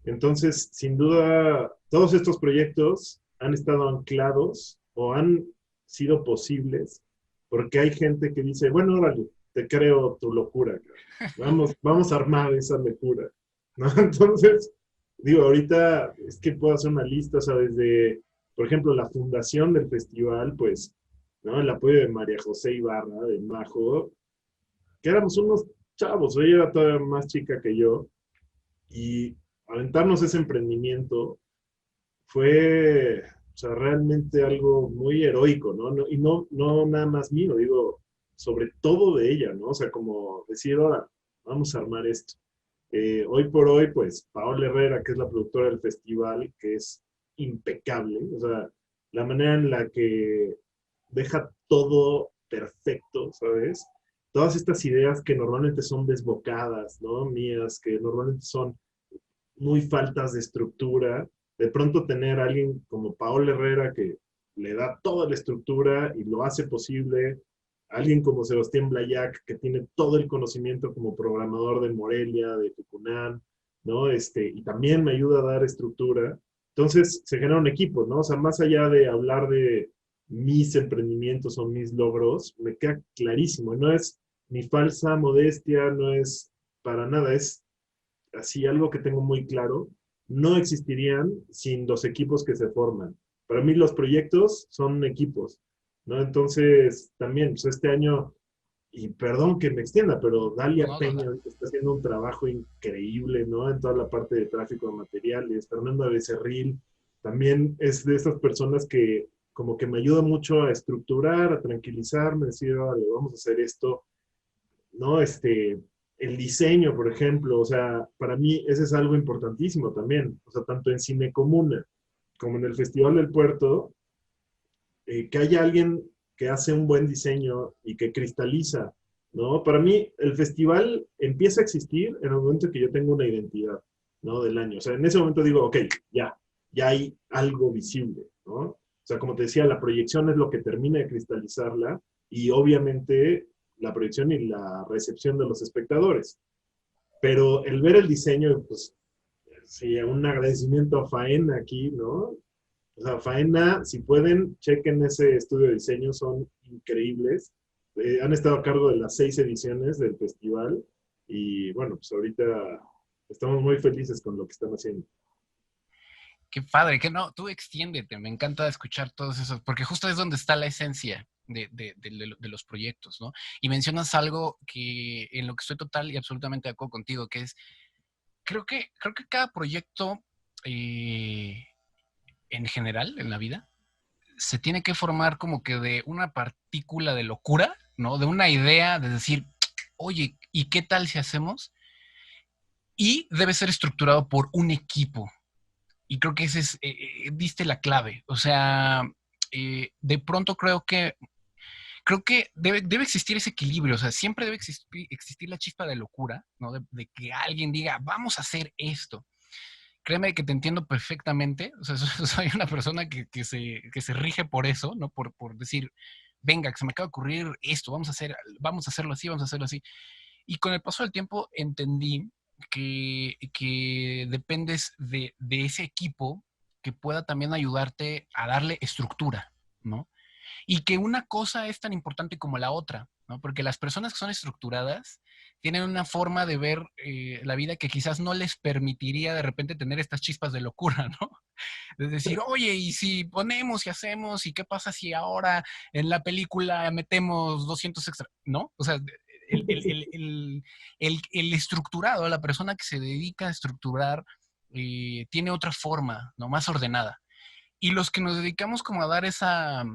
Entonces, sin duda, todos estos proyectos han estado anclados o han sido posibles porque hay gente que dice, bueno, órale, te creo tu locura, vamos a armar esa locura, ¿no? Entonces, digo, ahorita es que puedo hacer una lista, o sea, desde, por ejemplo, la fundación del festival, pues, ¿no? El apoyo de María José Ibarra, de Majo, que éramos unos chavos, ella era todavía más chica que yo, y aventarnos ese emprendimiento fue, o sea, realmente algo muy heroico, ¿no? Y no nada más mío, digo, sobre todo de ella, ¿no? O sea, como decir, ahora, vamos a armar esto. Hoy por hoy, pues, Paola Herrera, que es la productora del festival, que es impecable, o sea, la manera en la que deja todo perfecto, ¿sabes? Todas estas ideas que normalmente son desbocadas, ¿no? Mías, que normalmente son muy faltas de estructura, de pronto tener a alguien como Paola Herrera que le da toda la estructura y lo hace posible, alguien como Sebastián Blayac que tiene todo el conocimiento como programador de Morelia, de Tucunán, ¿no? Y también me ayuda a dar estructura. Entonces se genera un equipo, ¿no? O sea, más allá de hablar de mis emprendimientos o mis logros, me queda clarísimo, no es ni falsa modestia, no es para nada, es así algo que tengo muy claro, no existirían sin los equipos que se forman. Para mí los proyectos son equipos, ¿no? Entonces, también, pues este año, y perdón que me extienda, pero Dalia No, Peña total. está haciendo un trabajo increíble, ¿no? En toda la parte de tráfico de materiales. Fernando Becerril también es de esas personas que como que me ayuda mucho a estructurar, a tranquilizarme, decir, vale, vamos a hacer esto, ¿no? El diseño, por ejemplo, o sea, para mí ese es algo importantísimo también, o sea, tanto en Cine Comuna como en el Festival del Puerto, que haya alguien que hace un buen diseño y que cristaliza, ¿no? Para mí el festival empieza a existir en el momento que yo tengo una identidad, ¿no? Del año. O sea, en ese momento digo, ok, ya hay algo visible, ¿no? O sea, como te decía, la proyección es lo que termina de cristalizarla y obviamente la proyección y la recepción de los espectadores. Pero el ver el diseño, pues, sí, un agradecimiento a Faena aquí, ¿no? O sea, Faena, si pueden, chequen ese estudio de diseño, son increíbles. Han estado a cargo de las 6 ediciones del festival y bueno, pues ahorita estamos muy felices con lo que están haciendo. Qué padre, que no, tú extiéndete, me encanta escuchar todos esos, porque justo es donde está la esencia de los proyectos, ¿no? Y mencionas algo que en lo que estoy total y absolutamente de acuerdo contigo, que es, creo que cada proyecto en general, en la vida, se tiene que formar como que de una partícula de locura, ¿no? De una idea de decir, oye, ¿y qué tal si hacemos? Y debe ser estructurado por un equipo. Y creo que ese es, diste la clave. O sea, de pronto creo que debe existir ese equilibrio. O sea, siempre debe existir la chispa de locura, ¿no? De que alguien diga, vamos a hacer esto. Créeme que te entiendo perfectamente. O sea, soy una persona que se rige por eso, ¿no? Por decir, venga, que se me acaba de ocurrir esto, vamos a hacerlo así, vamos a hacerlo así. Y con el paso del tiempo entendí que dependes de ese equipo que pueda también ayudarte a darle estructura, ¿no? Y que una cosa es tan importante como la otra, ¿no? Porque las personas que son estructuradas tienen una forma de ver la vida que quizás no les permitiría de repente tener estas chispas de locura, ¿no? Es decir, oye, ¿y si ponemos y hacemos? ¿Y qué pasa si ahora en la película metemos 200 extra? ¿No? O sea, el estructurado, la persona que se dedica a estructurar, tiene otra forma, ¿no? Más ordenada. Y los que nos dedicamos como a dar esa,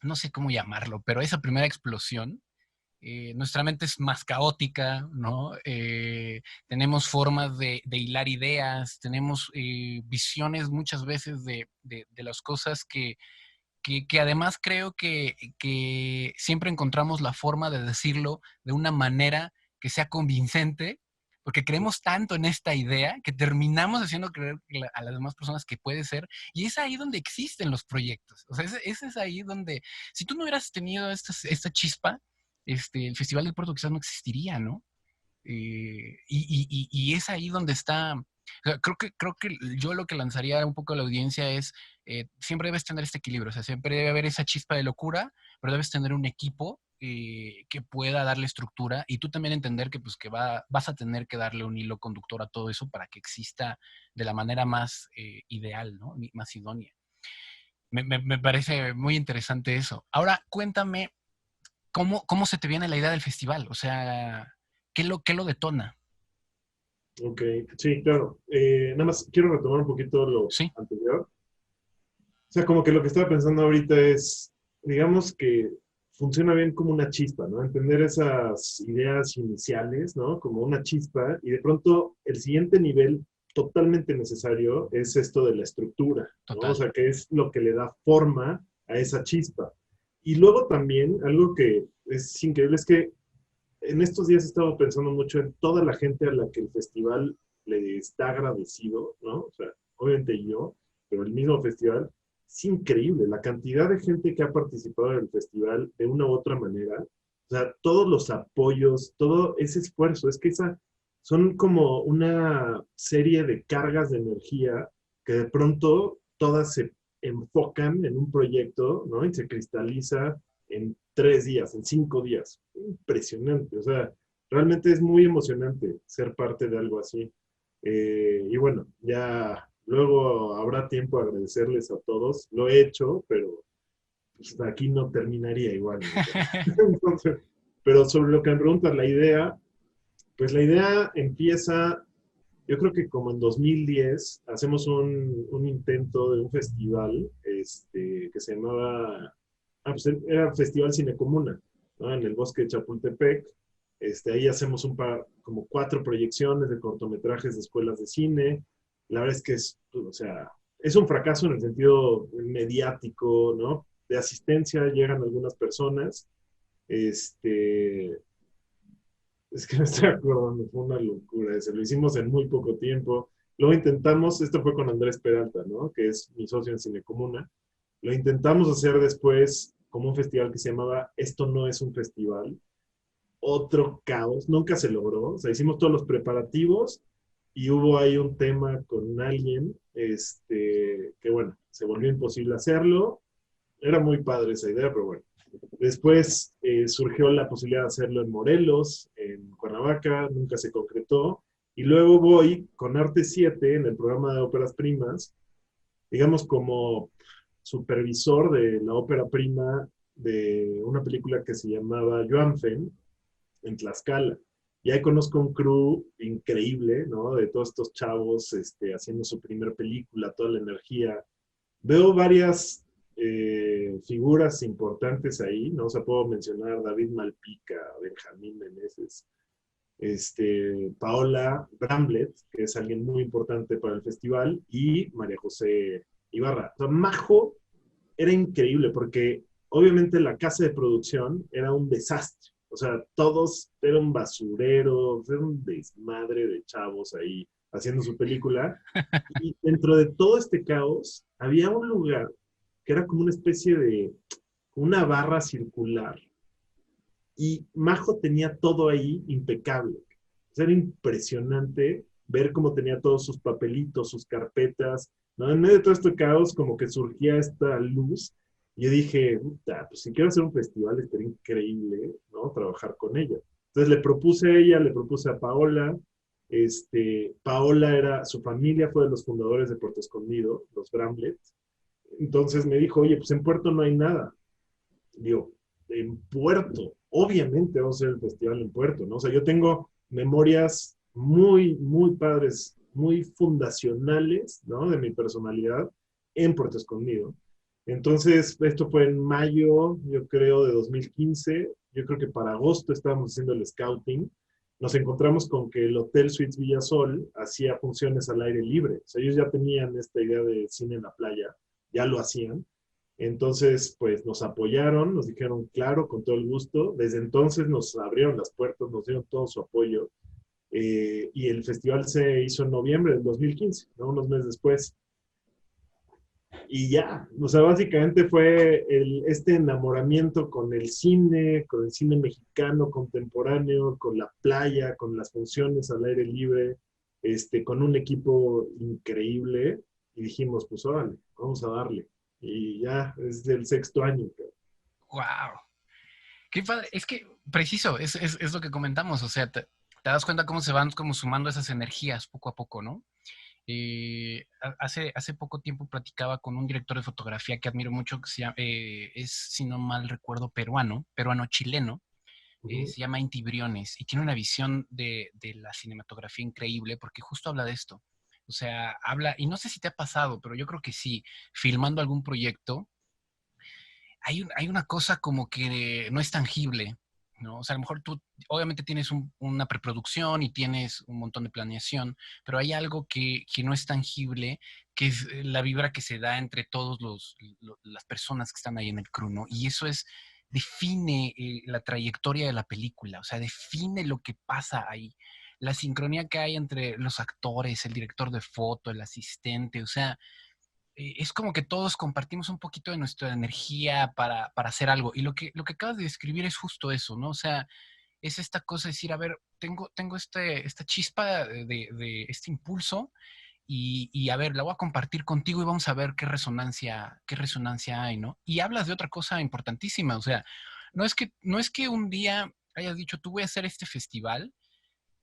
no sé cómo llamarlo, pero esa primera explosión, nuestra mente es más caótica, ¿no? Tenemos formas de hilar ideas, tenemos visiones muchas veces de las cosas que además creo que siempre encontramos la forma de decirlo de una manera que sea convincente, porque creemos tanto en esta idea que terminamos haciendo creer a las demás personas que puede ser, y es ahí donde existen los proyectos. O sea, ese es ahí donde, si tú no hubieras tenido esta chispa, el Festival del Puerto quizás no existiría, ¿no? Y es ahí donde está. O sea, creo que yo lo que lanzaría un poco a la audiencia es, siempre debes tener este equilibrio, o sea, siempre debe haber esa chispa de locura, pero debes tener un equipo que pueda darle estructura y tú también entender que, pues, que vas a tener que darle un hilo conductor a todo eso para que exista de la manera más ideal, ¿no? Más idónea. Me parece muy interesante eso. Ahora, cuéntame, ¿cómo se te viene la idea del festival? O sea, ¿qué lo detona? Ok, sí, claro. Nada más quiero retomar un poquito lo Sí, anterior. O sea, como que lo que estaba pensando ahorita es, digamos que funciona bien como una chispa, ¿no? Entender esas ideas iniciales, ¿no? Como una chispa y de pronto el siguiente nivel totalmente necesario es esto de la estructura, ¿no? O total. sea, que es lo que le da forma a esa chispa. Y luego también, algo que es increíble es que en estos días he estado pensando mucho en toda la gente a la que el festival le está agradecido, ¿no? O sea, obviamente yo, pero el mismo festival, es increíble la cantidad de gente que ha participado en el festival de una u otra manera. O sea, todos los apoyos, todo ese esfuerzo, es que son como una serie de cargas de energía que de pronto todas se enfocan en un proyecto, ¿no? Y se cristaliza en 3 días, en 5 días. Impresionante, o sea, realmente es muy emocionante ser parte de algo así. Y bueno, ya luego habrá tiempo a agradecerles a todos. Lo he hecho, pero pues, aquí no terminaría igual. ¿No? Entonces, pero sobre lo que me preguntas, la idea, pues la idea empieza yo creo que como en 2010 hacemos un intento de un festival que se llamaba, pues era Festival Cine Comuna, ¿no? En el bosque de Chapultepec. Ahí hacemos como 4 proyecciones de cortometrajes de escuelas de cine. La verdad es que o sea, es un fracaso en el sentido mediático, ¿no? De asistencia llegan algunas personas. Este, es que me estoy acordando, fue una locura ese. Lo hicimos en muy poco tiempo. Luego intentamos, esto fue con Andrés Peralta, ¿no? Que es mi socio en Cine Comuna. Lo intentamos hacer después como un festival que se llamaba Esto no es un festival. Otro caos, nunca se logró. O sea, hicimos todos los preparativos y hubo ahí un tema con alguien, que bueno, se volvió imposible hacerlo. Era muy padre esa idea, pero bueno. Después surgió la posibilidad de hacerlo en Morelos, en Cuernavaca, nunca se concretó. Y luego voy con Arte 7 en el programa de óperas primas, digamos como supervisor de la ópera prima de una película que se llamaba Joanfen en Tlaxcala. Y ahí conozco un crew increíble, ¿no? De todos estos chavos haciendo su primer película, toda la energía. Veo varias figuras importantes ahí, ¿no? O sea, puedo mencionar David Malpica, Benjamín Meneses, Paola Bramblett, que es alguien muy importante para el festival, y María José Ibarra. O sea, Majo era increíble porque obviamente la casa de producción era un desastre. O sea, todos era un basurero, era un desmadre de chavos ahí haciendo su película. Y dentro de todo este caos había un lugar que era como una especie de una barra circular y Majo tenía todo ahí impecable. O sea, era impresionante ver cómo tenía todos sus papelitos, sus carpetas, ¿no? En medio de todo este caos, como que surgía esta luz. Y yo dije, puta, pues si quiero hacer un festival, estaría increíble, ¿no? Trabajar con ella. Entonces le propuse a ella, le propuse a Paola. Paola su familia fue de los fundadores de Puerto Escondido, los Bramblett. Entonces me dijo, oye, pues en Puerto no hay nada. Digo, en Puerto, obviamente vamos a hacer el festival en Puerto, ¿no? O sea, yo tengo memorias muy, muy padres, muy fundacionales, ¿no? De mi personalidad en Puerto Escondido. Entonces, esto fue en mayo, yo creo, de 2015. Yo creo que para agosto estábamos haciendo el scouting. Nos encontramos con que el Hotel Suites Villasol hacía funciones al aire libre. O sea, ellos ya tenían esta idea de cine en la playa, ya lo hacían. Entonces, pues nos apoyaron, nos dijeron, claro, con todo el gusto. Desde entonces nos abrieron las puertas, nos dieron todo su apoyo. Y el festival se hizo en noviembre del 2015, ¿no? Unos meses después. Y ya, o sea, básicamente fue este enamoramiento con el cine mexicano contemporáneo, con la playa, con las funciones al aire libre, con un equipo increíble. Y dijimos, pues órale, vamos a darle. Y ya, es el sexto año. ¡Wow! Qué padre. Es que, preciso, es lo que comentamos. O sea, te das cuenta cómo se van como sumando esas energías poco a poco, ¿no? Hace poco tiempo platicaba con un director de fotografía que admiro mucho, que es, si no mal recuerdo, peruano-chileno, se llama Inti Briones, y tiene una visión de la cinematografía increíble, porque justo habla de esto. O sea, habla, y no sé si te ha pasado, pero yo creo que sí, filmando algún proyecto, hay una cosa como que no es tangible, ¿no? O sea, a lo mejor tú obviamente tienes una preproducción y tienes un montón de planeación, pero hay algo que no es tangible, que es la vibra que se da entre todas las personas que están ahí en el crew, ¿no? Y eso define la trayectoria de la película, o sea, define lo que pasa ahí. La sincronía que hay entre los actores, el director de foto, el asistente, o sea, es como que todos compartimos un poquito de nuestra energía para hacer algo. Y lo que acabas de describir es justo eso, ¿no? O sea, es esta cosa de decir, a ver, tengo esta chispa de este impulso y a ver, la voy a compartir contigo y vamos a ver qué resonancia hay, ¿no? Y hablas de otra cosa importantísima, o sea, no es que un día hayas dicho, tú voy a hacer este festival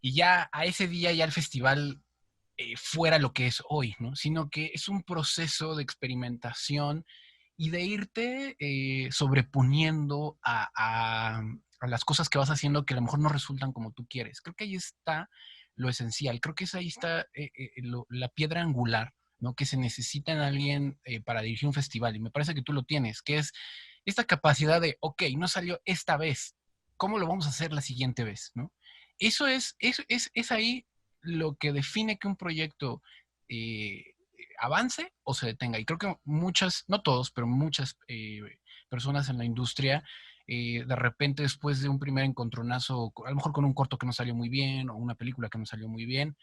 y ya a ese día ya el festival fuera lo que es hoy, ¿no? Sino que es un proceso de experimentación y de irte sobreponiendo a las cosas que vas haciendo que a lo mejor no resultan como tú quieres. Creo que ahí está lo esencial. Creo que ahí está la piedra angular, ¿no? Que se necesita en alguien para dirigir un festival. Y me parece que tú lo tienes, que es esta capacidad de, ok, no salió esta vez, ¿cómo lo vamos a hacer la siguiente vez? ¿No? Es ahí lo que define que un proyecto avance o se detenga. Y creo que muchas, no todos, pero muchas personas en la industria, de repente después de un primer encontronazo, a lo mejor con un corto que no salió muy bien o una película que no salió muy bien,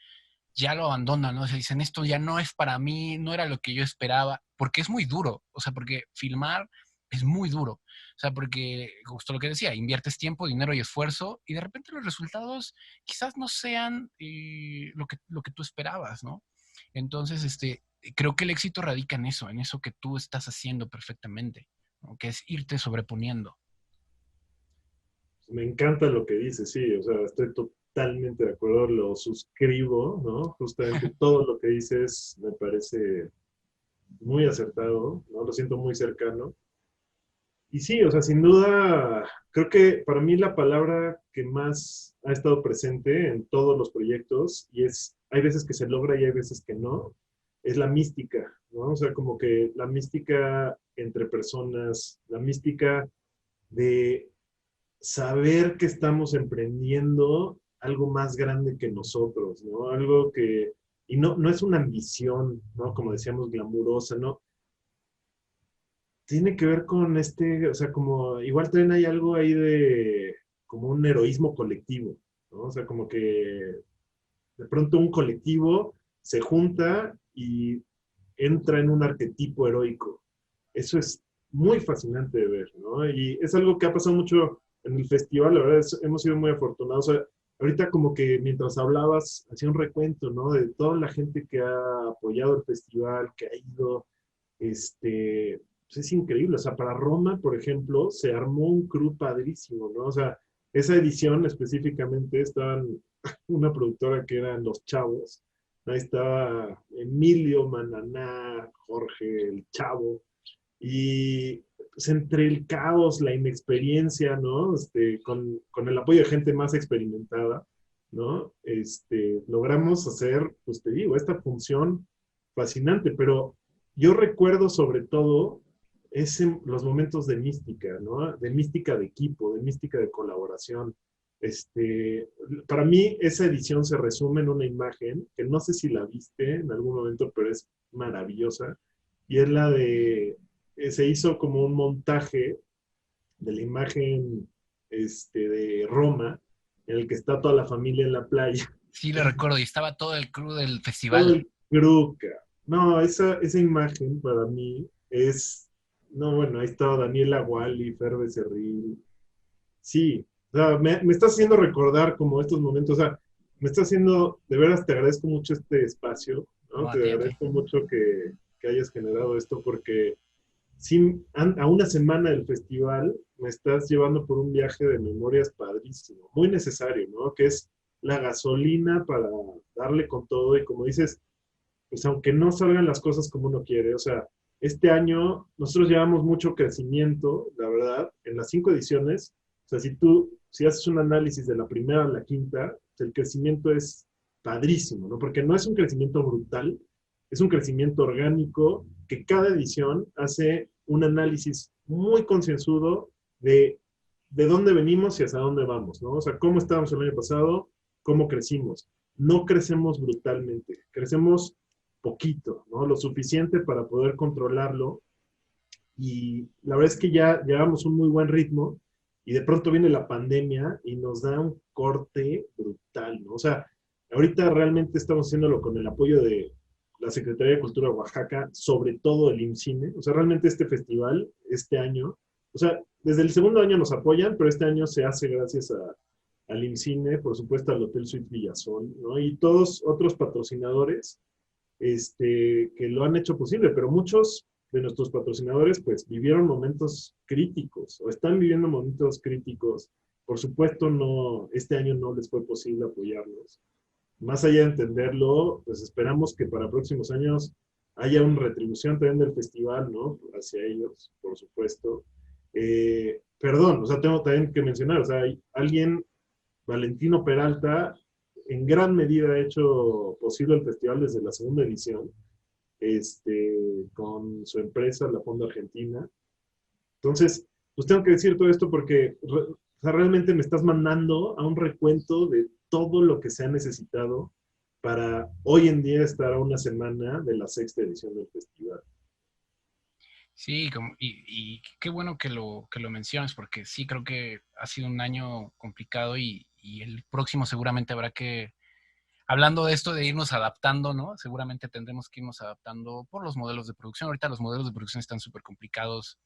ya lo abandonan, ¿no? O sea, dicen, esto ya no es para mí, no era lo que yo esperaba, porque es muy duro, o sea, porque filmar es muy duro, o sea, porque justo lo que decía, inviertes tiempo, dinero y esfuerzo y de repente los resultados quizás no sean lo que tú esperabas, ¿no? Entonces, creo que el éxito radica en eso que tú estás haciendo perfectamente, ¿no? Que es irte sobreponiendo. Me encanta lo que dices, sí, o sea, estoy totalmente de acuerdo, lo suscribo, ¿no? Justamente todo lo que dices me parece muy acertado, ¿no? Lo siento muy cercano. Y sí, o sea, sin duda, creo que para mí la palabra que más ha estado presente en todos los proyectos, y es, hay veces que se logra y hay veces que no, es la mística, ¿no? O sea, como que la mística entre personas, la mística de saber que estamos emprendiendo algo más grande que nosotros, ¿no? Algo que, y no, no es una ambición, ¿no? Como decíamos, glamurosa, ¿no? Tiene que ver con o sea, como, igual también hay algo ahí de, como un heroísmo colectivo, ¿no? O sea, como que de pronto un colectivo se junta y entra en un arquetipo heroico. Eso es muy fascinante de ver, ¿no? Y es algo que ha pasado mucho en el festival, la verdad, hemos sido muy afortunados. O sea, ahorita como que mientras hablabas, hacía un recuento, ¿no? De toda la gente que ha apoyado el festival, que ha ido, pues es increíble. O sea, para Roma, por ejemplo, se armó un crew padrísimo, ¿no? O sea, esa edición específicamente estaban una productora que eran Los Chavos. Ahí estaba Emilio, Mananá, Jorge, el Chavo. Y pues, entre el caos, la inexperiencia, ¿no? Con el apoyo de gente más experimentada, ¿no? Logramos hacer, pues te digo, esta función fascinante, pero yo recuerdo sobre todo los momentos de mística, ¿no? De mística de equipo, de mística de colaboración. Para mí esa edición se resume en una imagen que no sé si la viste en algún momento, pero es maravillosa, y es la de se hizo como un montaje de la imagen de Roma, en el que está toda la familia en la playa. Sí, lo recuerdo, y estaba todo el crew del Todo festival. el cruca. No, esa imagen para mí es, no, bueno, ahí estaba Daniela Wally, Fer Becerril. Sí, o sea, me está haciendo recordar como estos momentos, o sea, me está haciendo, de veras te agradezco mucho este espacio, ¿no? No, a Te ti, a ti. agradezco mucho que hayas generado esto porque sí, a una semana del festival me estás llevando por un viaje de memorias padrísimo, muy necesario, ¿no? Que es la gasolina para darle con todo y como dices, pues aunque no salgan las cosas como uno quiere, o sea, este año nosotros llevamos mucho crecimiento, la verdad, en las 5 ediciones, o sea, si haces un análisis de la primera a la quinta, pues el crecimiento es padrísimo, ¿no? Porque no es un crecimiento brutal, es un crecimiento orgánico que cada edición hace un análisis muy concienzudo de dónde venimos y hacia dónde vamos, ¿no? O sea, cómo estábamos el año pasado, cómo crecimos. No crecemos brutalmente, crecemos poquito, ¿no? Lo suficiente para poder controlarlo. Y la verdad es que ya llevamos un muy buen ritmo y de pronto viene la pandemia y nos da un corte brutal, ¿no? O sea, ahorita realmente estamos haciéndolo con el apoyo de la Secretaría de Cultura de Oaxaca, sobre todo el IMCINE. O sea, realmente este festival, este año, o sea, desde el segundo año nos apoyan, pero este año se hace gracias al IMCINE, por supuesto al Hotel Suite Villazón, ¿no? Y todos otros patrocinadores que lo han hecho posible, pero muchos de nuestros patrocinadores pues vivieron momentos críticos o están viviendo momentos críticos. Por supuesto, no, este año no les fue posible apoyarlos. Más allá de entenderlo, pues esperamos que para próximos años haya una retribución también del festival, ¿no? Hacia ellos, por supuesto. Perdón, o sea, tengo también que mencionar, o sea, hay alguien, Valentino Peralta, en gran medida ha hecho posible el festival desde la segunda edición, con su empresa, la Fonda Argentina. Entonces, pues tengo que decir todo esto porque o sea, realmente me estás mandando a un recuento de todo lo que se ha necesitado para hoy en día estar a una semana de la sexta edición del festival. Sí, y qué bueno que lo mencionas, porque sí creo que ha sido un año complicado y el próximo seguramente habrá que, hablando de esto de irnos adaptando, ¿no? Seguramente tendremos que irnos adaptando por los modelos de producción. Ahorita los modelos de producción están súper complicados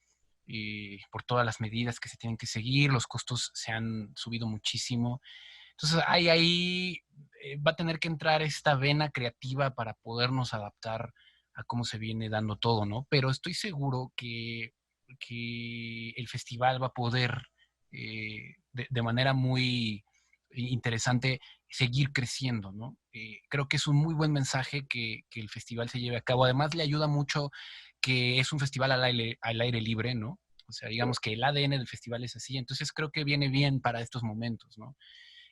y por todas las medidas que se tienen que seguir, los costos se han subido muchísimo. Entonces, ahí va a tener que entrar esta vena creativa para podernos adaptar a cómo se viene dando todo, ¿no? Pero estoy seguro que el festival va a poder, de manera muy interesante, seguir creciendo, ¿no? Creo que es un muy buen mensaje que el festival se lleve a cabo. Además, le ayuda mucho que es un festival al aire libre, ¿no? O sea, digamos que el ADN del festival es así. Entonces, creo que viene bien para estos momentos, ¿no?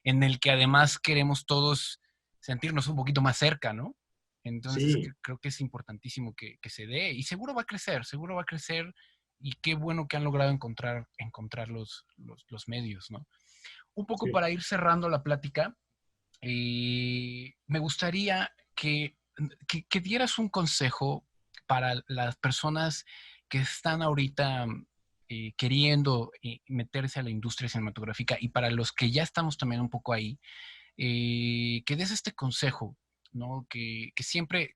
En el que además queremos todos sentirnos un poquito más cerca, ¿no? Entonces Sí, creo que es importantísimo que se dé y seguro va a crecer y qué bueno que han logrado encontrar los medios, ¿no? Un poco sí, para ir cerrando la plática, me gustaría que dieras un consejo para las personas que están ahorita queriendo meterse a la industria cinematográfica y para los que ya estamos también un poco ahí, que des este consejo, ¿no? Que siempre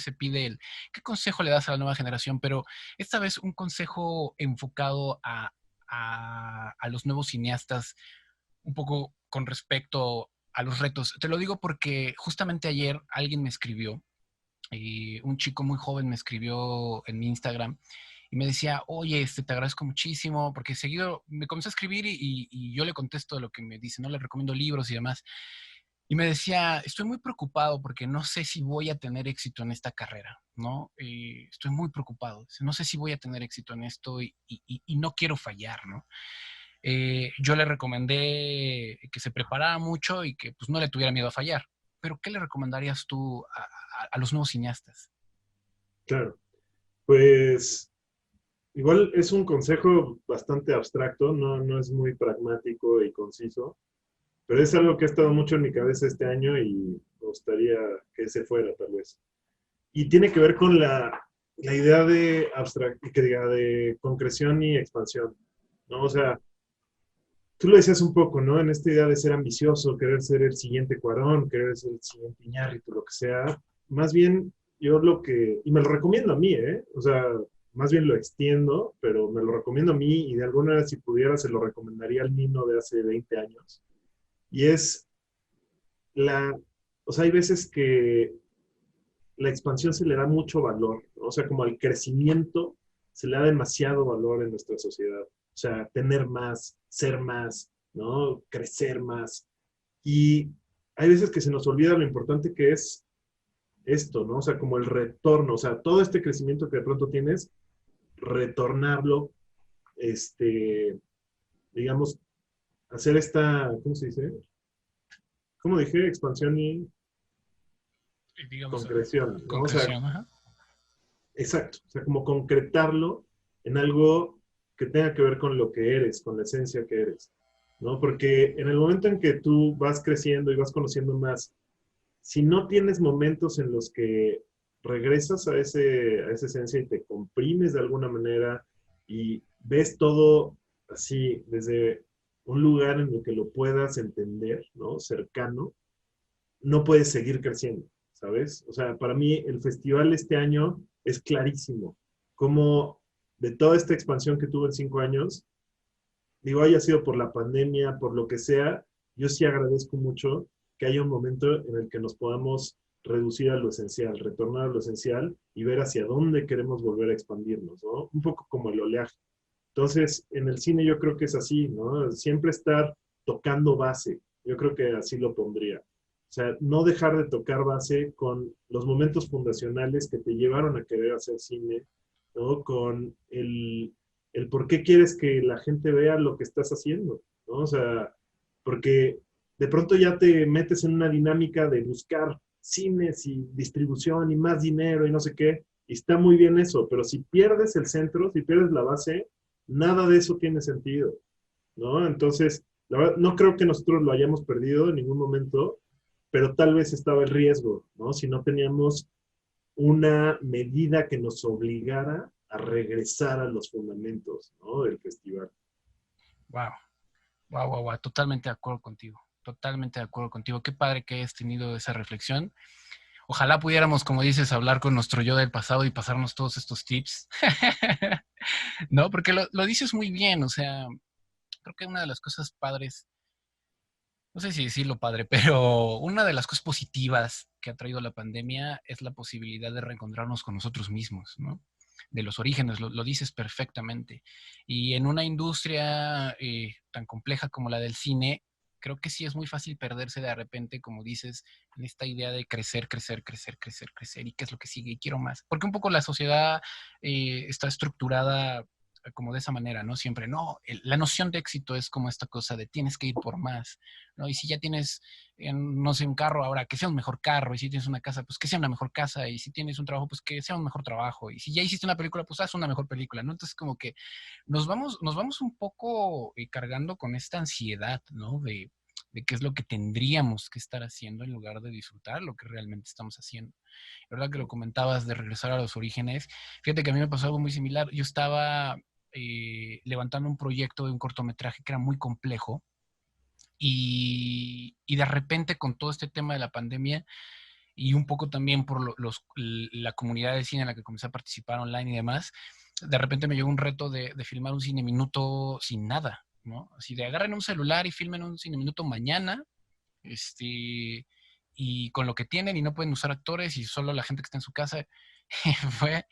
se pide ¿qué consejo le das a la nueva generación? Pero esta vez un consejo enfocado a los nuevos cineastas, un poco con respecto a los retos. Te lo digo porque justamente ayer alguien me escribió, un chico muy joven me escribió en mi Instagram y me decía, oye, te agradezco muchísimo, porque seguido me comenzó a escribir y yo le contesto lo que me dice, no le recomiendo libros y demás. Y me decía, estoy muy preocupado porque no sé si voy a tener éxito en esta carrera, ¿no? Estoy muy preocupado, no sé si voy a tener éxito en esto y no quiero fallar, ¿no? Yo le recomendé que se preparara mucho y que pues no le tuviera miedo a fallar. Pero ¿qué le recomendarías tú a los nuevos cineastas? claro. Pues igual es un consejo bastante abstracto, no es muy pragmático y conciso, pero es algo que ha estado mucho en mi cabeza este año y me gustaría que se fuera tal vez. Y tiene que ver con la idea de que diga, de concreción y expansión, ¿no? O sea, tú lo decías un poco, ¿no? En esta idea de ser ambicioso, querer ser el siguiente Cuarón, querer ser el siguiente Iñárritu, lo que sea. Más bien, yo y me lo recomiendo a mí, ¿eh? O sea, más bien lo extiendo, pero me lo recomiendo a mí y de alguna manera, si pudiera, se lo recomendaría al Nino de hace 20 años. Y es la, o sea, hay veces que la expansión se le da mucho valor, ¿no? O sea, como al crecimiento se le da demasiado valor en nuestra sociedad. O sea, tener más, ser más, ¿no? Crecer más. Y hay veces que se nos olvida lo importante que es esto, ¿no? O sea, como el retorno, o sea, todo este crecimiento que de pronto tienes, retornarlo, digamos, hacer esta, ¿cómo se dice? ¿Cómo dije? Expansión y Digamos, concreción, ¿no? O sea, concreción, ajá. exacto, o sea, como concretarlo en algo que tenga que ver con lo que eres, con la esencia que eres, ¿no? Porque en el momento en que tú vas creciendo y vas conociendo más, si no tienes momentos en los que regresas a esa esencia y te comprimes de alguna manera y ves todo así desde un lugar en el que lo puedas entender, ¿no? Cercano, no puedes seguir creciendo, ¿sabes? O sea, para mí el festival este año es clarísimo. Como de toda esta expansión que tuve en 5 años, digo, haya sido por la pandemia, por lo que sea, yo sí agradezco mucho que haya un momento en el que nos podamos reducir a lo esencial, retornar a lo esencial y ver hacia dónde queremos volver a expandirnos, ¿no? Un poco como el oleaje. Entonces, en el cine yo creo que es así, ¿no? Siempre estar tocando base. Yo creo que así lo pondría. O sea, no dejar de tocar base con los momentos fundacionales que te llevaron a querer hacer cine, ¿no? Con el por qué quieres que la gente vea lo que estás haciendo, ¿no? O sea, porque de pronto ya te metes en una dinámica de buscar cines y distribución y más dinero y no sé qué, y está muy bien eso, pero si pierdes el centro, si pierdes la base, nada de eso tiene sentido, ¿no? Entonces, la verdad, no creo que nosotros lo hayamos perdido en ningún momento, pero tal vez estaba el riesgo, ¿no? Si no teníamos una medida que nos obligara a regresar a los fundamentos, ¿no? Del festival. Wow, wow, wow, wow. Totalmente de acuerdo contigo. Totalmente de acuerdo contigo. Qué padre que hayas tenido esa reflexión. Ojalá pudiéramos, como dices, hablar con nuestro yo del pasado y pasarnos todos estos tips. ¿No? Porque lo dices muy bien. O sea, creo que una de las cosas padres, no sé si decirlo padre, pero una de las cosas positivas que ha traído la pandemia es la posibilidad de reencontrarnos con nosotros mismos, ¿no? De los orígenes, lo dices perfectamente. Y en una industria tan compleja como la del cine, creo que sí es muy fácil perderse de repente, como dices, en esta idea de crecer, crecer, crecer, crecer, crecer, y qué es lo que sigue, y quiero más. Porque un poco la sociedad está estructurada como de esa manera, ¿no? Siempre, no, la noción de éxito es como esta cosa de tienes que ir por más, ¿no? Y si ya tienes, no sé, un carro, ahora que sea un mejor carro, y si tienes una casa, pues que sea una mejor casa, y si tienes un trabajo, pues que sea un mejor trabajo, y si ya hiciste una película, pues haz una mejor película, ¿no? Entonces como que nos vamos un poco cargando con esta ansiedad, ¿no? De qué es lo que tendríamos que estar haciendo en lugar de disfrutar lo que realmente estamos haciendo. ¿Verdad que lo comentabas de regresar a los orígenes? Fíjate que a mí me pasó algo muy similar. Yo estaba levantando un proyecto de un cortometraje que era muy complejo y de repente con todo este tema de la pandemia y un poco también por la comunidad de cine en la que comencé a participar online y demás, de repente me llegó un reto de filmar un cine minuto sin nada, ¿no? Así de agarren un celular y filmen un cine minuto mañana, y con lo que tienen y no pueden usar actores y solo la gente que está en su casa. Fue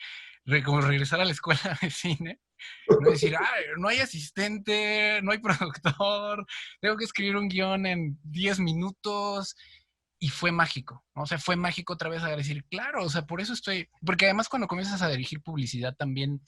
como regresar a la escuela de cine, no decir, no hay asistente, no hay productor, tengo que escribir un guión en 10 minutos. Y fue mágico, ¿no? O sea, fue mágico otra vez a decir, claro, o sea, por eso estoy, porque además cuando comienzas a dirigir publicidad también,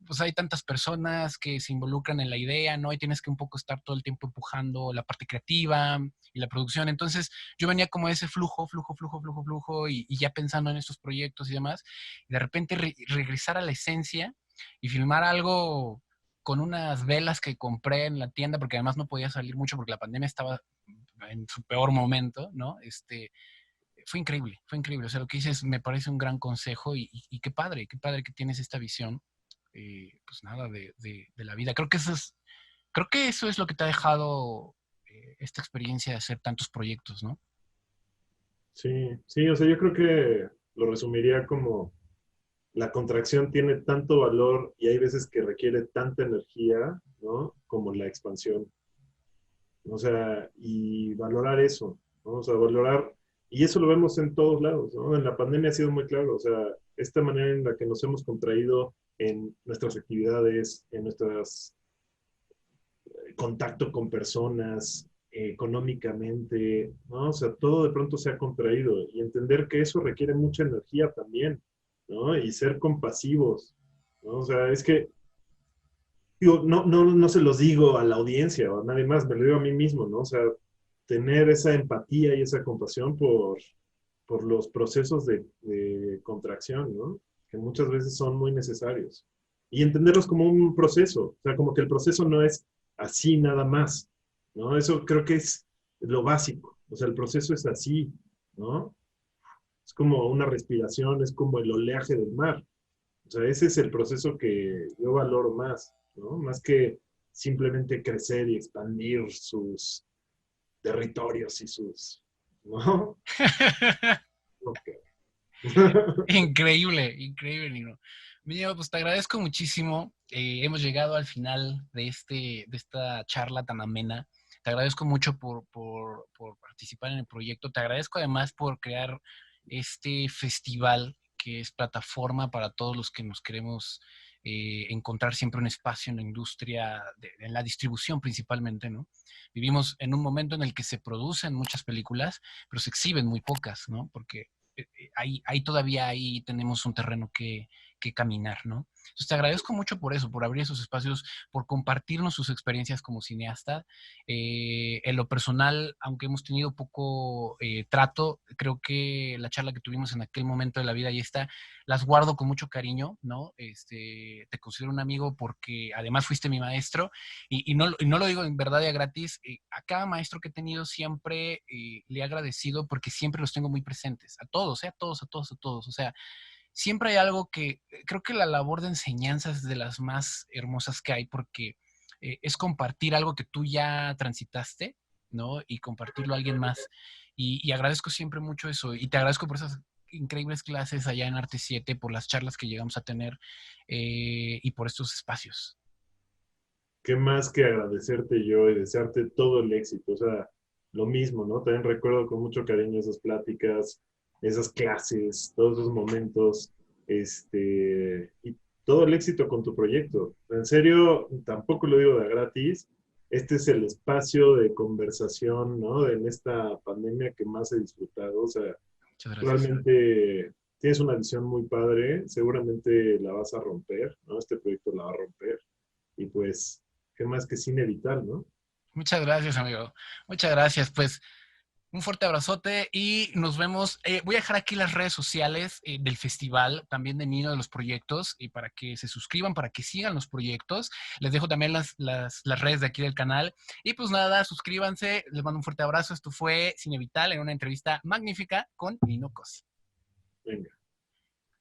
pues hay tantas personas que se involucran en la idea, ¿no? Y tienes que un poco estar todo el tiempo empujando la parte creativa y la producción. Entonces, yo venía como ese flujo, flujo, flujo, flujo, flujo, y ya pensando en estos proyectos y demás, y de repente regresar a la esencia y filmar algo con unas velas que compré en la tienda, porque además no podía salir mucho porque la pandemia estaba en su peor momento, ¿no? Fue increíble, fue increíble. O sea, lo que dices me parece un gran consejo y qué padre que tienes esta visión, pues nada, de la vida. Creo que eso es lo que te ha dejado esta experiencia de hacer tantos proyectos, ¿no? Sí, sí, o sea, yo creo que lo resumiría como la contracción tiene tanto valor y hay veces que requiere tanta energía, ¿no? Como la expansión. O sea, y valorar eso, ¿no? O sea, valorar, y eso lo vemos en todos lados, ¿no? En la pandemia ha sido muy claro, o sea, esta manera en la que nos hemos contraído en nuestras actividades, en nuestros contacto con personas, económicamente, ¿no? O sea, todo de pronto se ha contraído y entender que eso requiere mucha energía también, ¿no? Y ser compasivos, ¿no? O sea, es que digo, no se los digo a la audiencia o a nadie más, me lo digo a mí mismo, ¿no? O sea, tener esa empatía y esa compasión por los procesos de contracción, ¿no? Que muchas veces son muy necesarios. Y entenderlos como un proceso, o sea, como que el proceso no es así nada más, ¿no? Eso creo que es lo básico, o sea, el proceso es así, ¿no? Es como una respiración, es como el oleaje del mar. O sea, ese es el proceso que yo valoro más, ¿no? Más que simplemente crecer y expandir sus territorios y sus, ¿no? Ok. Increíble, increíble, Nino. Mira, pues te agradezco muchísimo. Hemos llegado al final de esta charla tan amena. Te agradezco mucho por participar en el proyecto. Te agradezco además por crear este festival que es plataforma para todos los que nos queremos encontrar siempre un espacio en la industria, en la distribución principalmente, ¿no? Vivimos en un momento en el que se producen muchas películas, pero se exhiben muy pocas, ¿no? Porque ahí todavía ahí tenemos un terreno que que caminar, ¿no? Entonces te agradezco mucho por eso, por abrir esos espacios, por compartirnos sus experiencias como cineasta. En lo personal, aunque hemos tenido poco trato, creo que la charla que tuvimos en aquel momento de la vida y esta, las guardo con mucho cariño, ¿no? Te considero un amigo porque además fuiste mi maestro y no lo digo en verdad y a gratis. A cada maestro que he tenido siempre le he agradecido porque siempre los tengo muy presentes, a todos, a todos, a todos, a todos. O sea, siempre hay algo que creo que la labor de enseñanza es de las más hermosas que hay porque es compartir algo que tú ya transitaste, ¿no? Y compartirlo a alguien más. Y agradezco siempre mucho eso. Y te agradezco por esas increíbles clases allá en Arte 7, por las charlas que llegamos a tener y por estos espacios. Qué más que agradecerte yo y desearte todo el éxito. O sea, lo mismo, ¿no? También recuerdo con mucho cariño esas pláticas, esas clases, todos esos momentos, y todo el éxito con tu proyecto. En serio, tampoco lo digo de gratis. Este es el espacio de conversación, ¿no? En esta pandemia que más he disfrutado. O sea, Muchas gracias. realmente tienes una visión muy padre. Seguramente la vas a romper, ¿no? Este proyecto la va a romper. Y pues, qué más que cine vital, ¿no? Muchas gracias, amigo. Muchas gracias. Pues un fuerte abrazote y nos vemos. Voy a dejar aquí las redes sociales del festival, también de Nino de los proyectos, y para que se suscriban, para que sigan los proyectos. Les dejo también las redes de aquí del canal. Y pues nada, suscríbanse. Les mando un fuerte abrazo. Esto fue Cine Vital en una entrevista magnífica con Nino Cosi. Venga.